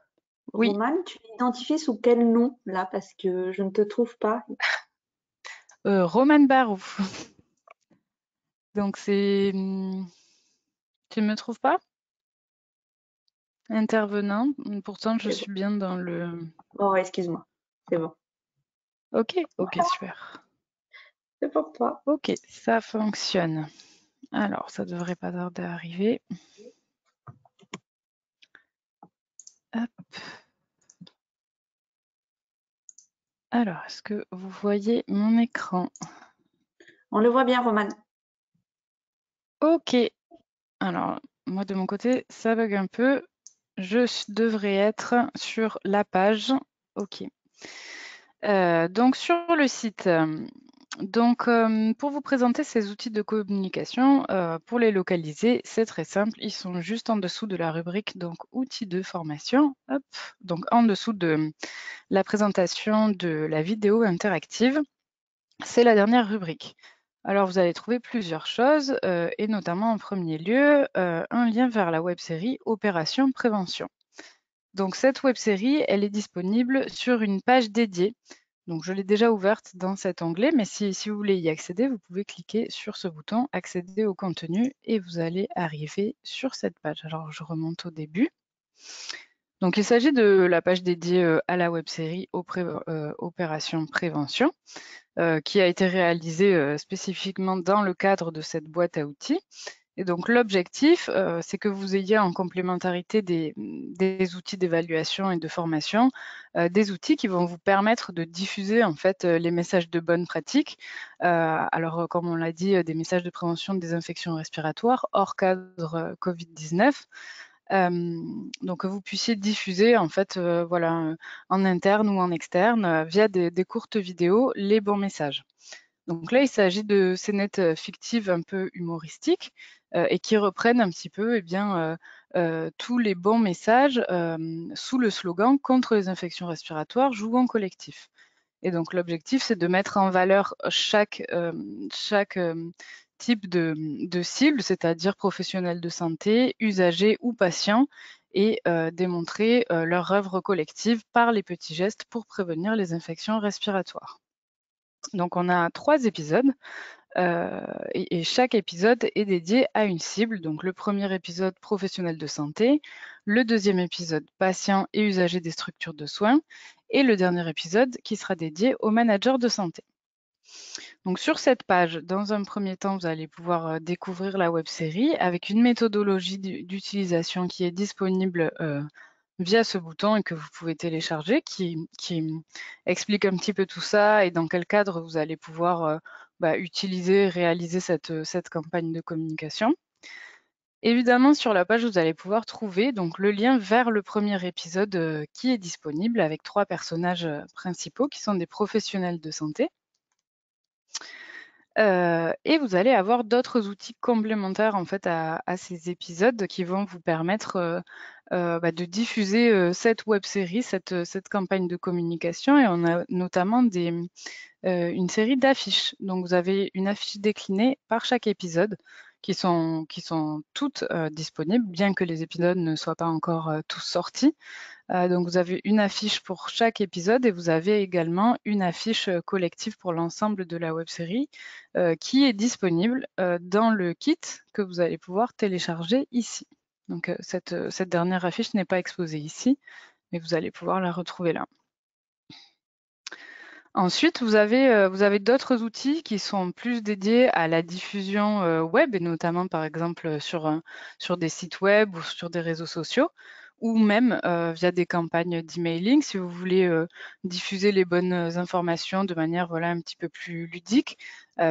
Oui. Romane, tu t'identifies sous quel nom là? Parce que je ne te trouve pas. Romane Barou. Donc, c'est... Tu ne me trouves pas? Intervenant. Pourtant, je suis bien dans le... Oh, excuse-moi. C'est bon. Ok, super. C'est pour toi. Ok, ça fonctionne. Alors, ça devrait pas tarder à arriver. Hop. Alors, est-ce que vous voyez mon écran? On le voit bien, Romane. Ok. Alors, moi de mon côté, ça bug un peu. Je devrais être sur la page. Ok. Donc, sur le site. Donc, pour vous présenter ces outils de communication, pour les localiser, c'est très simple. Ils sont juste en dessous de la rubrique donc outils de formation. Hop. Donc, en dessous de la présentation de la vidéo interactive. C'est la dernière rubrique. Alors, vous allez trouver plusieurs choses, et notamment en premier lieu, un lien vers la web-série Opération Prévention. Donc, cette web-série, elle est disponible sur une page dédiée. Donc, je l'ai déjà ouverte dans cet onglet, mais si vous voulez y accéder, vous pouvez cliquer sur ce bouton « Accéder au contenu » et vous allez arriver sur cette page. Alors, je remonte au début. Donc, il s'agit de la page dédiée à la web-série Opération Prévention, qui a été réalisée spécifiquement dans le cadre de cette boîte à outils. Et donc, l'objectif, c'est que vous ayez en complémentarité des outils d'évaluation et de formation, des outils qui vont vous permettre de diffuser en fait les messages de bonne pratique. Alors, comme on l'a dit, des messages de prévention des infections respiratoires hors cadre Covid-19. Donc, que vous puissiez diffuser en fait, voilà, en interne ou en externe, via des courtes vidéos, les bons messages. Donc là, il s'agit de scénettes fictives un peu humoristiques et qui reprennent un petit peu tous les bons messages sous le slogan « Contre les infections respiratoires, jouons collectif ». Et donc l'objectif, c'est de mettre en valeur chaque type de cible, c'est-à-dire professionnels de santé, usagers ou patients, et démontrer leur œuvre collective par les petits gestes pour prévenir les infections respiratoires. Donc on a 3 épisodes et chaque épisode est dédié à une cible. Donc le premier épisode, professionnel de santé, le deuxième épisode, patients et usagers des structures de soins, et le dernier épisode qui sera dédié aux managers de santé. Donc sur cette page, dans un premier temps, vous allez pouvoir découvrir la web-série avec une méthodologie d'utilisation qui est disponible via ce bouton et que vous pouvez télécharger, qui explique un petit peu tout ça et dans quel cadre vous allez pouvoir utiliser, réaliser cette campagne de communication. Évidemment, sur la page, vous allez pouvoir trouver donc le lien vers le premier épisode qui est disponible avec 3 personnages principaux qui sont des professionnels de santé. Et vous allez avoir d'autres outils complémentaires en fait à ces épisodes qui vont vous permettre de diffuser cette web-série, cette campagne de communication. Et on a notamment une série d'affiches. Donc vous avez une affiche déclinée par chaque épisode qui sont toutes disponibles, bien que les épisodes ne soient pas encore tous sortis. Donc vous avez une affiche pour chaque épisode et vous avez également une affiche collective pour l'ensemble de la web-série qui est disponible dans le kit que vous allez pouvoir télécharger ici. Donc cette dernière affiche n'est pas exposée ici, mais vous allez pouvoir la retrouver là. Ensuite, vous avez d'autres outils qui sont plus dédiés à la diffusion web, et notamment par exemple sur des sites web ou sur des réseaux sociaux, ou même via des campagnes d'emailing, si vous voulez diffuser les bonnes informations de manière un petit peu plus ludique.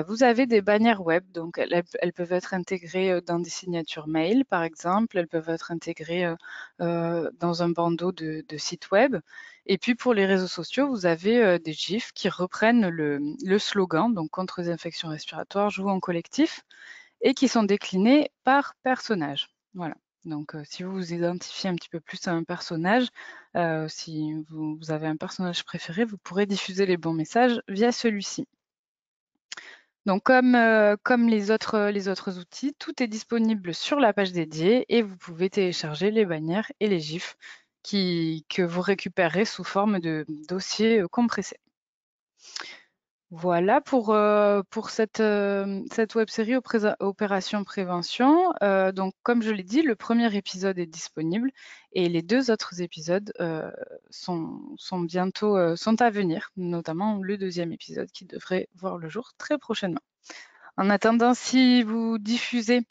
Vous avez des bannières web, donc elles peuvent être intégrées dans des signatures mail, par exemple, elles peuvent être intégrées dans un bandeau de site web. Et puis pour les réseaux sociaux, vous avez des GIFs qui reprennent le slogan, donc contre les infections respiratoires, jouons en collectif, et qui sont déclinés par personnage. Voilà. Donc si vous vous identifiez un petit peu plus à un personnage, si vous avez un personnage préféré, vous pourrez diffuser les bons messages via celui-ci. Donc comme les autres outils, tout est disponible sur la page dédiée et vous pouvez télécharger les bannières et les GIFs que vous récupérez sous forme de dossiers compressés. Voilà pour cette web-série Opération Prévention. Donc, comme je l'ai dit, le premier épisode est disponible et les 2 autres épisodes sont bientôt sont à venir, notamment le 2e épisode qui devrait voir le jour très prochainement. En attendant, si vous diffusez,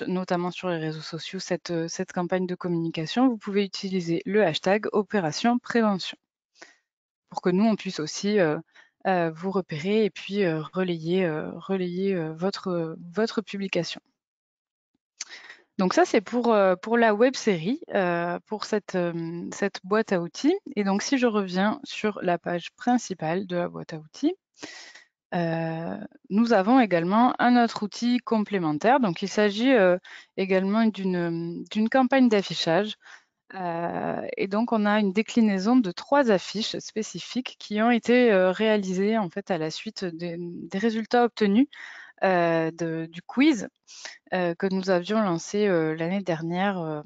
notamment sur les réseaux sociaux, cette campagne de communication, vous pouvez utiliser le hashtag Opération Prévention pour que nous, on puisse aussi vous repérer et puis relayer votre publication. Donc ça, c'est pour la web-série, pour cette boîte à outils. Et donc, si je reviens sur la page principale de la boîte à outils, nous avons également un autre outil complémentaire. Donc, il s'agit également d'une campagne d'affichage. Et donc, on a une déclinaison de 3 affiches spécifiques qui ont été réalisées en fait à la suite des résultats obtenus du quiz que nous avions lancé l'année dernière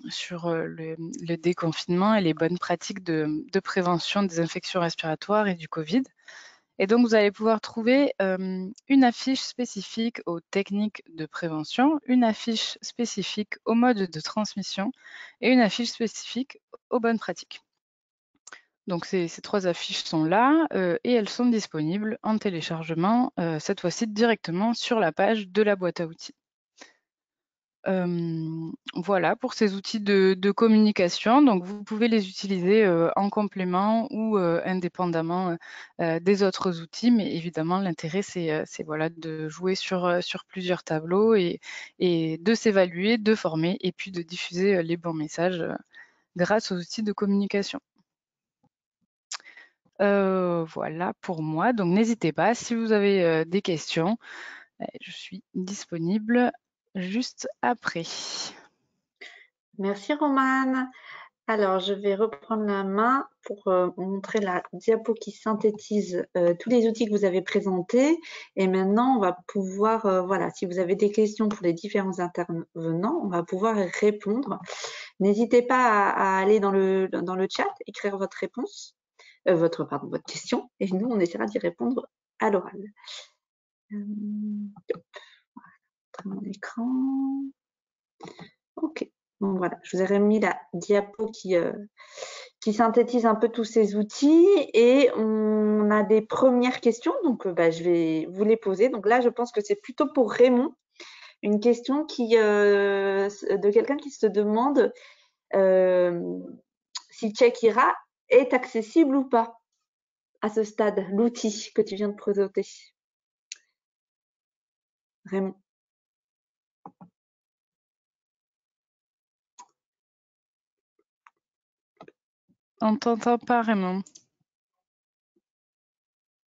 sur le déconfinement et les bonnes pratiques de prévention des infections respiratoires et du Covid. Et donc, vous allez pouvoir trouver une affiche spécifique aux techniques de prévention, une affiche spécifique au mode de transmission et une affiche spécifique aux bonnes pratiques. Donc, ces 3 affiches sont là et elles sont disponibles en téléchargement, cette fois-ci directement sur la page de la boîte à outils. Voilà pour ces outils de communication. Donc, vous pouvez les utiliser en complément ou indépendamment des autres outils. Mais évidemment, l'intérêt, c'est voilà, de jouer sur plusieurs tableaux et de s'évaluer, de former et puis de diffuser les bons messages grâce aux outils de communication. Voilà pour moi. Donc, n'hésitez pas, si vous avez des questions, je suis disponible juste après. Merci Romane. Alors, je vais reprendre la main pour montrer la diapo qui synthétise tous les outils que vous avez présentés. Et maintenant, on va pouvoir, voilà, si vous avez des questions pour les différents intervenants, on va pouvoir y répondre. N'hésitez pas à aller dans le chat, écrire votre réponse, votre question, et nous, on essaiera d'y répondre à l'oral. Mon écran. Ok. Bon, voilà, je vous ai remis la diapo qui synthétise un peu tous ces outils et on a des premières questions, donc je vais vous les poser. Donc là, je pense que c'est plutôt pour Raymond, une question de quelqu'un qui se demande si Checkira est accessible ou pas à ce stade, l'outil que tu viens de présenter. Raymond. On t'entend pas, Raymond.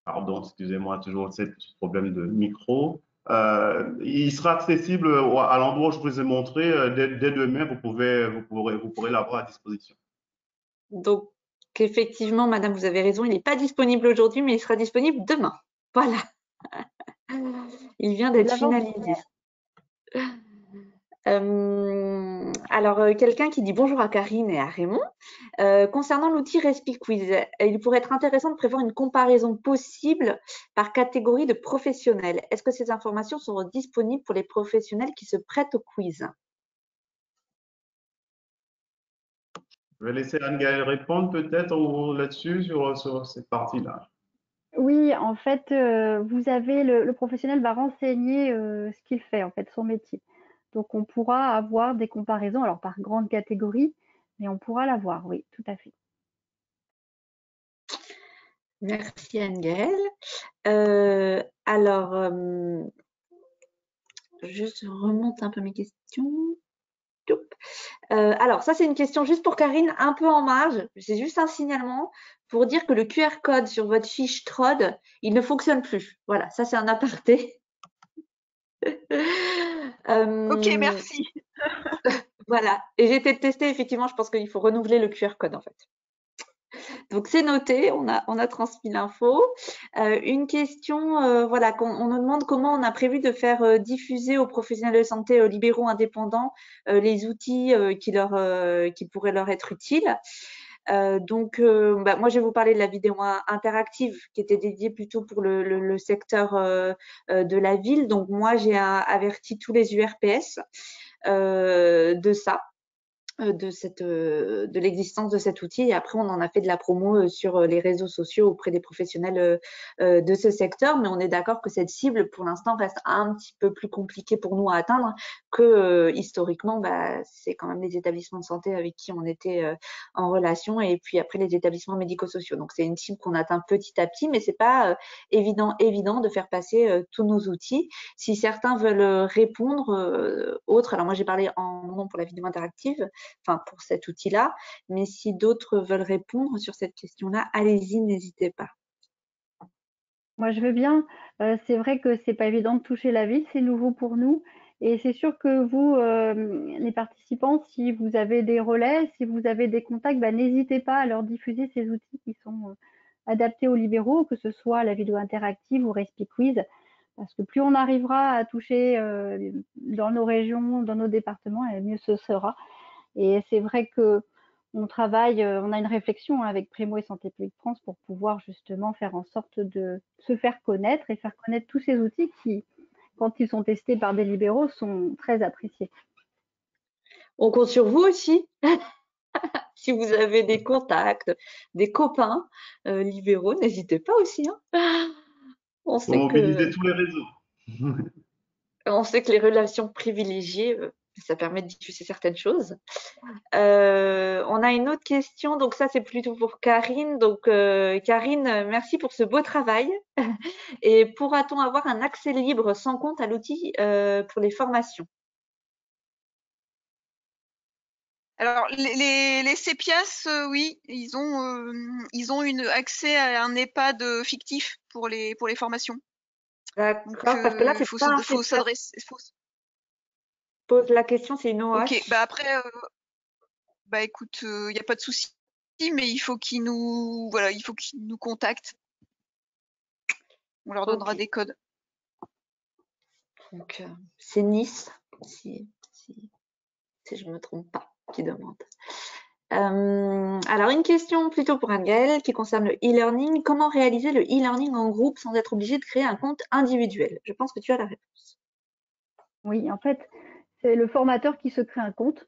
Pardon, excusez-moi, toujours ce problème de micro. Il sera accessible à l'endroit où je vous ai montré. Dès demain, vous pourrez l'avoir à disposition. Donc, effectivement, madame, vous avez raison, il n'est pas disponible aujourd'hui, mais il sera disponible demain. Voilà. Il vient d'être finalisé. Alors, quelqu'un qui dit bonjour à Karine et à Raymond. Concernant l'outil RespiQuiz, il pourrait être intéressant de prévoir une comparaison possible par catégorie de professionnels. Est-ce que ces informations seront disponibles pour les professionnels qui se prêtent au quiz? Je vais laisser Anne-Gaëlle répondre peut-être là-dessus, sur cette partie-là. Oui, en fait, vous avez le professionnel va renseigner ce qu'il fait, en fait, son métier. Donc, on pourra avoir des comparaisons, alors par grande catégorie, mais on pourra l'avoir, oui, tout à fait. Merci Anne-Gaëlle. Alors, je remonte un peu mes questions. Alors, ça, c'est une question juste pour Karine, un peu en marge. C'est juste un signalement pour dire que le QR code sur votre fiche TROD, il ne fonctionne plus. Voilà, ça, c'est un aparté. Ok, merci. Voilà. Et j'ai été tester, effectivement, je pense qu'il faut renouveler le QR code, en fait. Donc, c'est noté, on a transmis l'info. Une question, voilà, on nous demande comment on a prévu de faire diffuser aux professionnels de santé libéraux indépendants les outils qui pourraient leur être utiles. Moi, je vais vous parler de la vidéo interactive qui était dédiée plutôt pour le secteur de la ville. Donc, moi, j'ai averti tous les URPS de ça. De l'existence de cet outil, et après on en a fait de la promo sur les réseaux sociaux auprès des professionnels de ce secteur, mais on est d'accord que cette cible pour l'instant reste un petit peu plus compliquée pour nous à atteindre que historiquement, c'est quand même les établissements de santé avec qui on était en relation, et puis après les établissements médico-sociaux. Donc c'est une cible qu'on atteint petit à petit, mais c'est pas évident de faire passer tous nos outils. Si certains veulent répondre autres, alors moi j'ai parlé en mon nom pour la vidéo interactive, enfin pour cet outil-là. Mais si d'autres veulent répondre sur cette question-là, allez-y, n'hésitez pas. Moi, je veux bien. C'est vrai que c'est pas évident de toucher la ville, c'est nouveau pour nous. Et c'est sûr que vous, les participants, si vous avez des relais, si vous avez des contacts, n'hésitez pas à leur diffuser ces outils qui sont adaptés aux libéraux, que ce soit la vidéo interactive ou RespiQuiz, parce que plus on arrivera à toucher dans nos régions, dans nos départements, et mieux ce sera. Et c'est vrai que on travaille, on a une réflexion avec Primo et Santé publique France pour pouvoir justement faire en sorte de se faire connaître et faire connaître tous ces outils qui, quand ils sont testés par des libéraux, sont très appréciés. On compte sur vous aussi. Si vous avez des contacts, des copains libéraux, n'hésitez pas aussi. On sait mobiliser tous les réseaux. On sait que les relations privilégiées, ça permet de diffuser certaines choses. On a une autre question, donc ça c'est plutôt pour Karine. Donc Karine, merci pour ce beau travail. Et pourra-t-on avoir un accès libre sans compte à l'outil pour les formations? Alors les CEPIAS, oui, ils ont accès à un EHPAD fictif pour les formations. D'accord, parce que là c'est pas un faut s'adresser. Pose la question, c'est une OH. Ok, après, écoute, il n'y a pas de souci, mais il faut qu'ils nous contactent. On leur donnera des codes. Donc c'est Nice, si je ne me trompe pas, qui demande. Alors, une question plutôt pour Anne-Gaëlle qui concerne le e-learning. Comment réaliser le e-learning en groupe sans être obligé de créer un compte individuel? Je pense que tu as la réponse. Oui, en fait, c'est le formateur qui se crée un compte.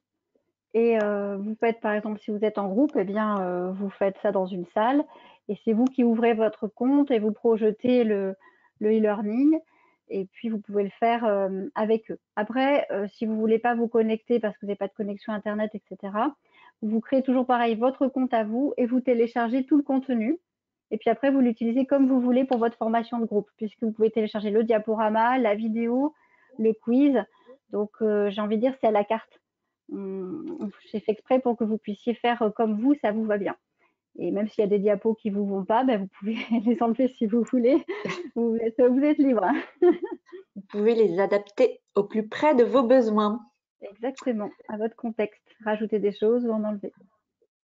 Et vous faites, par exemple, si vous êtes en groupe, eh bien, vous faites ça dans une salle. Et c'est vous qui ouvrez votre compte et vous projetez le e-learning. et puis vous pouvez le faire avec eux. Après, si vous voulez pas vous connecter parce que vous n'avez pas de connexion Internet, etc., vous créez toujours pareil votre compte à vous et vous téléchargez tout le contenu. Et puis après, vous l'utilisez comme vous voulez pour votre formation de groupe, puisque vous pouvez télécharger le diaporama, la vidéo, le quiz. Donc, j'ai envie de dire, c'est à la carte. J'ai fait exprès pour que vous puissiez faire comme vous, ça vous va bien. Et même s'il y a des diapos qui vous vont pas, ben, vous pouvez les enlever si vous voulez. Vous êtes libre. Vous pouvez les adapter au plus près de vos besoins. Exactement, à votre contexte. Rajouter des choses ou en enlever.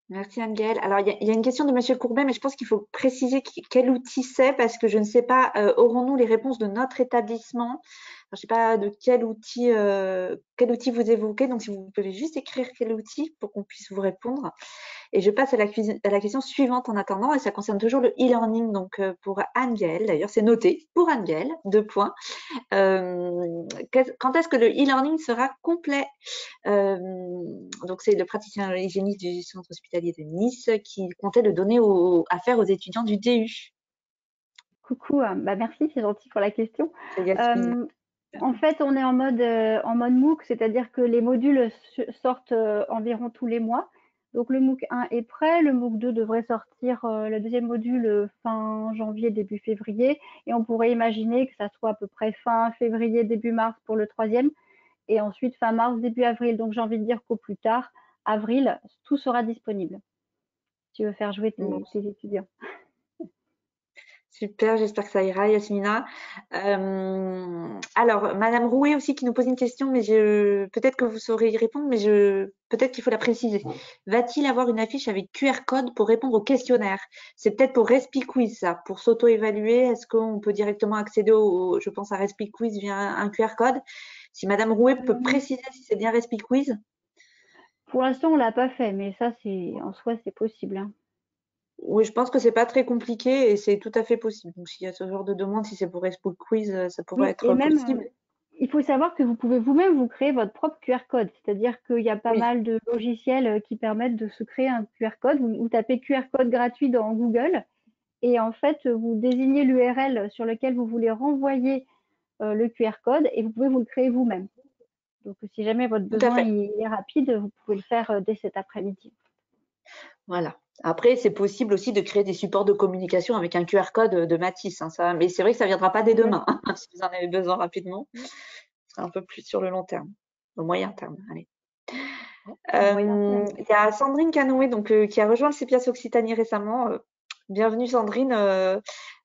Merci Anne-Gaëlle. Alors, il y a une question de Monsieur Courbet, mais je pense qu'il faut préciser quel outil c'est parce que je ne sais pas, aurons-nous les réponses de notre établissement? Je ne sais pas de quel outil vous évoquez, donc si vous pouvez juste écrire quel outil pour qu'on puisse vous répondre. Et je passe à la question suivante en attendant, et ça concerne toujours le e-learning, donc pour Anne-Gaëlle, d'ailleurs, c'est noté, pour Anne-Gaëlle, 2 points. Quand est-ce que le e-learning sera complet? Donc, c'est le praticien hygiéniste du centre hospitalier de Nice qui comptait le donner à faire aux étudiants du DU. Coucou, bah merci, c'est gentil pour la question. C'est Yasmine. En fait, on est en mode MOOC, c'est-à-dire que les modules sortent environ tous les mois. Donc, le MOOC 1 est prêt, le MOOC 2 devrait sortir le deuxième module fin janvier, début février. Et on pourrait imaginer que ça soit à peu près fin février, début mars pour le troisième. Et ensuite, fin mars, début avril. Donc, j'ai envie de dire qu'au plus tard, avril, tout sera disponible. Si tu veux faire jouer tes étudiants. Super, j'espère que ça ira, Yasmina. Alors, Madame Rouet aussi qui nous pose une question, mais peut-être que vous saurez y répondre, mais peut-être qu'il faut la préciser. Va-t-il avoir une affiche avec QR code pour répondre au questionnaire? C'est peut-être pour RespiQuiz, ça, pour s'auto-évaluer. Est-ce qu'on peut directement accéder je pense, à RespiQuiz via un QR code? Si Madame Rouet peut préciser si c'est bien RespiQuiz. Pour l'instant, on l'a pas fait, mais ça, en soi, c'est possible. Hein. Oui, je pense que c'est pas très compliqué et c'est tout à fait possible. Donc, s'il y a ce genre de demande, si c'est pour RespiQuiz, ça pourrait être possible. Il faut savoir que vous pouvez vous-même vous créer votre propre QR code. C'est-à-dire qu'il y a pas mal de logiciels qui permettent de se créer un QR code. Vous tapez QR code gratuit dans Google et en fait, vous désignez l'URL sur lequel vous voulez renvoyer le QR code et vous pouvez vous le créer vous-même. Donc, si jamais votre besoin est rapide, vous pouvez le faire dès cet après-midi. Voilà. Après, c'est possible aussi de créer des supports de communication avec un QR code de Matisse. Hein, mais c'est vrai que ça ne viendra pas dès demain. Hein, si vous en avez besoin rapidement, ce sera un peu plus sur le long terme, le moyen terme. Allez. Il y a Sandrine Canoë qui a rejoint le CPIAS Occitanie récemment. Bienvenue Sandrine,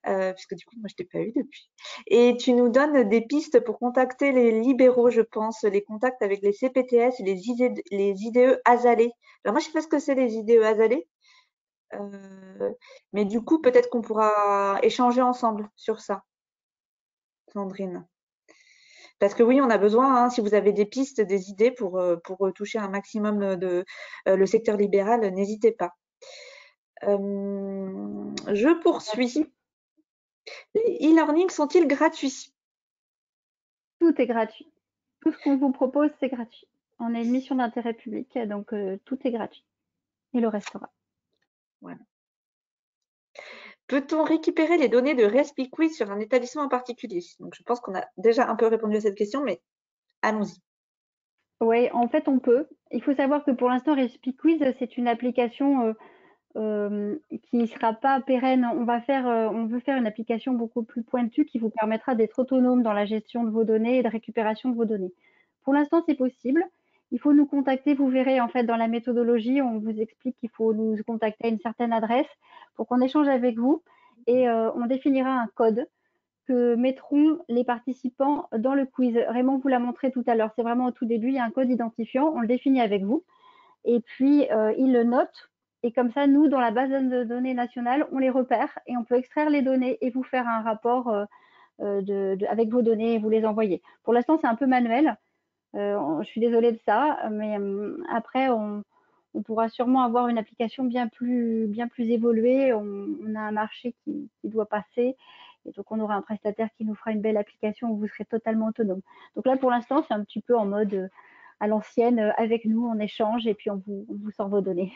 puisque du coup, moi, je ne t'ai pas eu depuis. Et tu nous donnes des pistes pour contacter les libéraux, je pense, les contacts avec les CPTS et les IDE Azalée. Alors moi, je ne sais pas ce que c'est les IDE Azalée. Mais du coup, peut-être qu'on pourra échanger ensemble sur ça, Sandrine. Parce que oui, on a besoin, hein, si vous avez des pistes, des idées pour toucher un maximum de le secteur libéral, n'hésitez pas. Je poursuis. Les e-learning sont-ils gratuits? Tout est gratuit. Tout ce qu'on vous propose, c'est gratuit. On est une mission d'intérêt public, donc tout est gratuit. Et le restera. Voilà. Peut-on récupérer les données de RespiQuiz sur un établissement en particulier? Donc, je pense qu'on a déjà un peu répondu à cette question, mais allons-y. Oui, en fait, on peut. Il faut savoir que pour l'instant, RespiQuiz, c'est une application qui ne sera pas pérenne. On veut faire une application beaucoup plus pointue qui vous permettra d'être autonome dans la gestion de vos données et de récupération de vos données. Pour l'instant, c'est possible. Il faut nous contacter. Vous verrez, en fait, dans la méthodologie, on vous explique qu'il faut nous contacter à une certaine adresse pour qu'on échange avec vous et on définira un code que mettront les participants dans le quiz. Raymond vous l'a montré tout à l'heure. C'est vraiment au tout début, il y a un code identifiant, on le définit avec vous. Et puis, il le note. Et comme ça, nous, dans la base de données nationale, on les repère et on peut extraire les données et vous faire un rapport avec vos données et vous les envoyer. Pour l'instant, c'est un peu manuel. Je suis désolée de ça, mais après, on pourra sûrement avoir une application bien plus évoluée. On a un marché qui doit passer. Et donc, on aura un prestataire qui nous fera une belle application où vous serez totalement autonome. Donc là, pour l'instant, c'est un petit peu en mode à l'ancienne, avec nous, on échange et puis on vous sort vos données.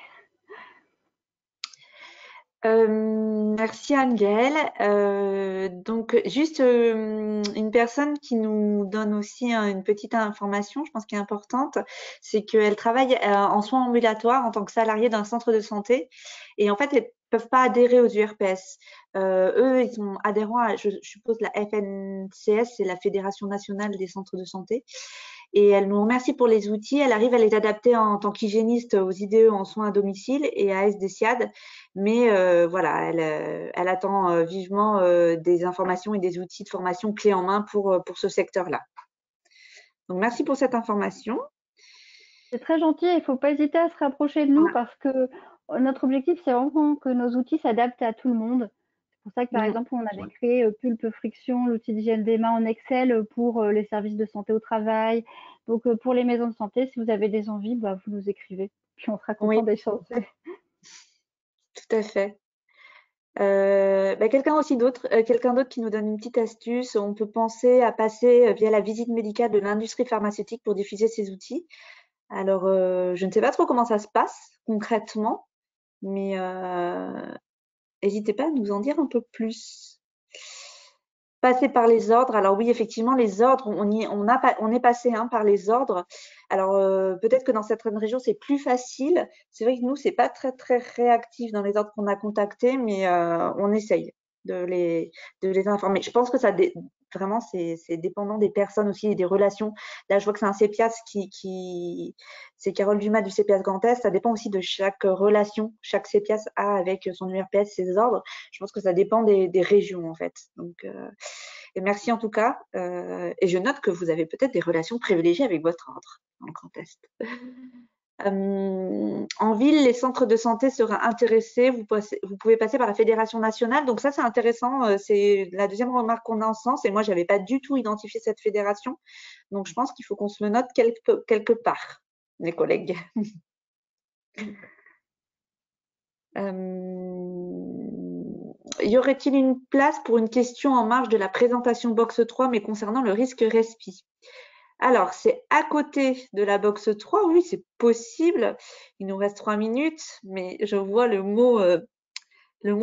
Merci Anne-Gaëlle. Donc juste une personne qui nous donne aussi une petite information, je pense qui est importante, c'est qu'elle travaille en soins ambulatoires en tant que salariée d'un centre de santé et en fait elles peuvent pas adhérer aux URPS. Eux, ils sont adhérents à, je suppose, la FNCS, c'est la Fédération nationale des centres de santé. Et elle nous remercie pour les outils. Elle arrive à les adapter en tant qu'hygiéniste aux IDE en soins à domicile et à SDCIAD. Mais voilà, elle attend vivement des informations et des outils de formation clés en main pour ce secteur-là. Donc, merci pour cette information. C'est très gentil, il ne faut pas hésiter à se rapprocher de nous parce que notre objectif, c'est vraiment que nos outils s'adaptent à tout le monde. C'est pour ça que, par exemple, on avait créé Pulpe Friction, l'outil d'hygiène des mains en Excel pour les services de santé au travail. Donc, pour les maisons de santé, si vous avez des envies, bah, vous nous écrivez, puis on sera content d'échanger. Tout à fait. Quelqu'un d'autre qui nous donne une petite astuce. On peut penser à passer via la visite médicale de l'industrie pharmaceutique pour diffuser ces outils. Alors, je ne sais pas trop comment ça se passe concrètement, mais n'hésitez pas à nous en dire un peu plus. Passer par les ordres. Alors oui, effectivement, les ordres, on est passé par les ordres. Alors peut-être que dans certaines régions, c'est plus facile. C'est vrai que nous, c'est pas très très réactif dans les ordres qu'on a contactés, mais on essaye de les informer. Je pense que vraiment, c'est dépendant des personnes aussi et des relations. Là, je vois que c'est un CEPIAS c'est Carole Dumas du CEPIAS Grand Est. Ça dépend aussi de chaque relation, chaque CEPIAS a avec son URPS, ses ordres. Je pense que ça dépend des régions, en fait. Donc, et merci en tout cas. Et je note que vous avez peut-être des relations privilégiées avec votre ordre dans le Grand Est. En ville, les centres de santé seraient intéressés. Vous pouvez passer par la Fédération nationale. Donc ça, c'est intéressant. C'est la deuxième remarque qu'on a en ce sens. Et moi, je n'avais pas du tout identifié cette fédération. Donc, je pense qu'il faut qu'on se le note quelque part, mes collègues. Y aurait-il une place pour une question en marge de la présentation box 3, mais concernant le risque respi? Alors, c'est à côté de la box 3, oui, c'est possible. Il nous reste 3 minutes, mais je vois le mot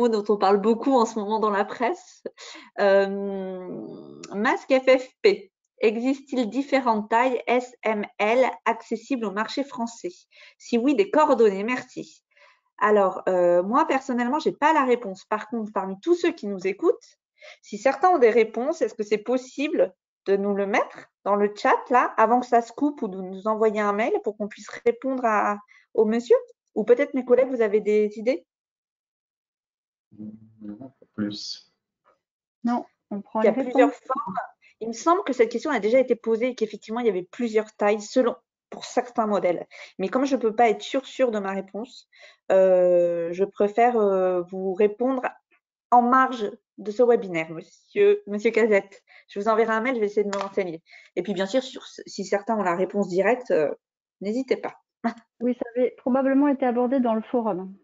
dont on parle beaucoup en ce moment dans la presse. Masque FFP. Existe-t-il différentes tailles SML accessibles au marché français? Si oui, des coordonnées, merci. Alors, moi, personnellement, je n'ai pas la réponse. Par contre, parmi tous ceux qui nous écoutent, si certains ont des réponses, est-ce que c'est possible de nous le mettre dans le chat, là, avant que ça se coupe ou de nous envoyer un mail pour qu'on puisse répondre au monsieur? Ou peut-être mes collègues, vous avez des idées? Non, plus. Non, on prend Il y a les réponses. plusieurs formes. Il me semble que cette question a déjà été posée et qu'effectivement, il y avait plusieurs tailles pour certains modèles. Mais comme je ne peux pas être sûre de ma réponse, je préfère vous répondre en marge de ce webinaire, monsieur Cazette. Je vous enverrai un mail, je vais essayer de me renseigner. Et puis, bien sûr, si certains ont la réponse directe, n'hésitez pas. Oui, ça avait probablement été abordé dans le forum.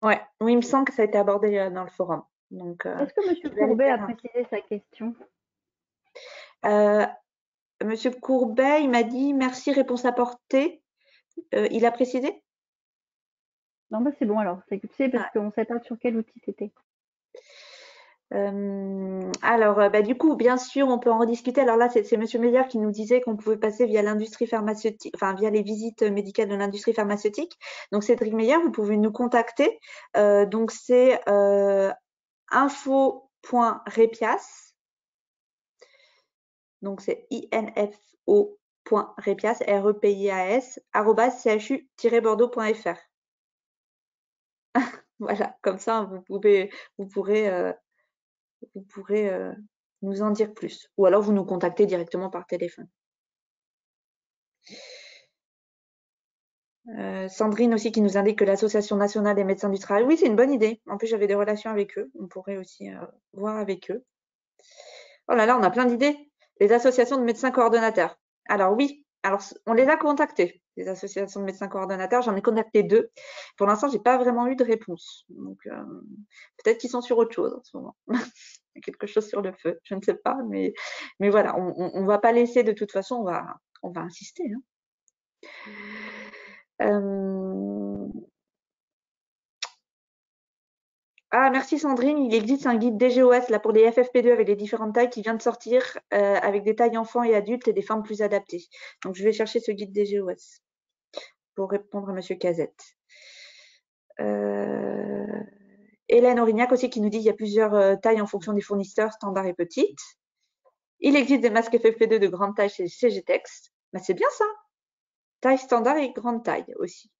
Ouais, oui, il me semble que ça a été abordé dans le forum. Donc, est-ce que M. Courbet a précisé sa question? Monsieur Courbet, il m'a dit merci, réponse apportée. Il a précisé? Non, bah c'est bon alors. C'est parce qu'on ne sait pas sur quel outil c'était. Alors, du coup, bien sûr, on peut en rediscuter. Alors là, c'est Monsieur Meyer qui nous disait qu'on pouvait passer via l'industrie pharmaceutique, enfin via les visites médicales de l'industrie pharmaceutique. Donc, Cédric Meyer, vous pouvez nous contacter. Donc, c'est info.repias. Donc, c'est info.repias, REPIAS, @chu-bordeaux.fr. Voilà, comme ça, vous pourrez nous en dire plus. Ou alors, vous nous contactez directement par téléphone. Sandrine aussi qui nous indique que l'Association nationale des médecins du travail. Oui, c'est une bonne idée. En plus, j'avais des relations avec eux. On pourrait aussi voir avec eux. Oh là là, on a plein d'idées. Les associations de médecins coordonnateurs. Alors oui, alors on les a contactés, les associations de médecins coordonnateurs. J'en ai contacté 2. Pour l'instant, j'ai pas vraiment eu de réponse. Donc peut-être qu'ils sont sur autre chose en ce moment. Il y a quelque chose sur le feu, je ne sais pas, mais voilà, on ne va pas laisser de toute façon, on va insister. merci Sandrine. Il existe un guide DGOS là, pour les FFP2 avec les différentes tailles qui vient de sortir avec des tailles enfants et adultes et des formes plus adaptées. Donc, je vais chercher ce guide DGOS pour répondre à Monsieur Cazette. Hélène Aurignac aussi qui nous dit qu'il y a plusieurs tailles en fonction des fournisseurs, standard et petites. Il existe des masques FFP2 de grande taille chez CGTex. Bah, c'est bien ça. Taille standard et grande taille aussi.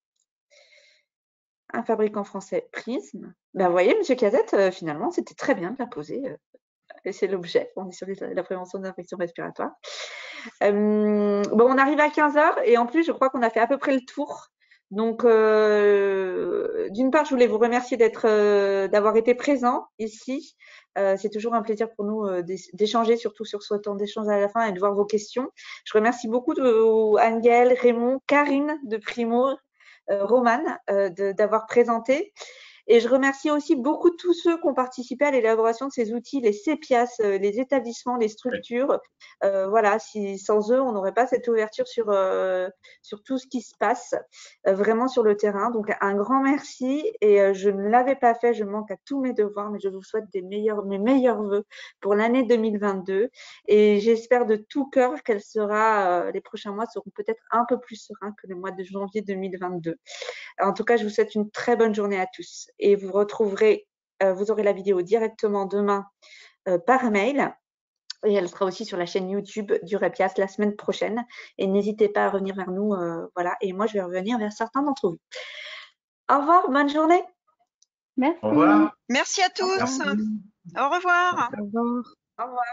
Un fabricant français, Prism. Ben, vous voyez, Monsieur Cazette, finalement, c'était très bien de la poser. Et c'est l'objet. On est sur la prévention des infections respiratoires. Bon, on arrive à 15h et en plus, je crois qu'on a fait à peu près le tour. Donc, d'une part, je voulais vous remercier d'avoir été présent ici. C'est toujours un plaisir pour nous d'échanger, surtout sur ce temps d'échange à la fin et de voir vos questions. Je remercie beaucoup Angel, Raymond, Karine de Primo, Romane d'avoir présenté. Et je remercie aussi beaucoup tous ceux qui ont participé à l'élaboration de ces outils, les CEPIAS, les établissements, les structures. Voilà, sans eux, on n'aurait pas cette ouverture sur tout ce qui se passe vraiment sur le terrain. Donc, un grand merci. Et je ne l'avais pas fait, je manque à tous mes devoirs, mais je vous souhaite mes meilleurs vœux pour l'année 2022. Et j'espère de tout cœur qu'elle sera, les prochains mois seront peut-être un peu plus sereins que le mois de janvier 2022. En tout cas, je vous souhaite une très bonne journée à tous et vous aurez la vidéo directement demain par mail et elle sera aussi sur la chaîne YouTube du REPIAS la semaine prochaine. Et n'hésitez pas à revenir vers nous, voilà. Et moi, je vais revenir vers certains d'entre vous. Au revoir, bonne journée. Merci. Au revoir. Merci à tous. Merci. Au revoir. Au revoir. Au revoir.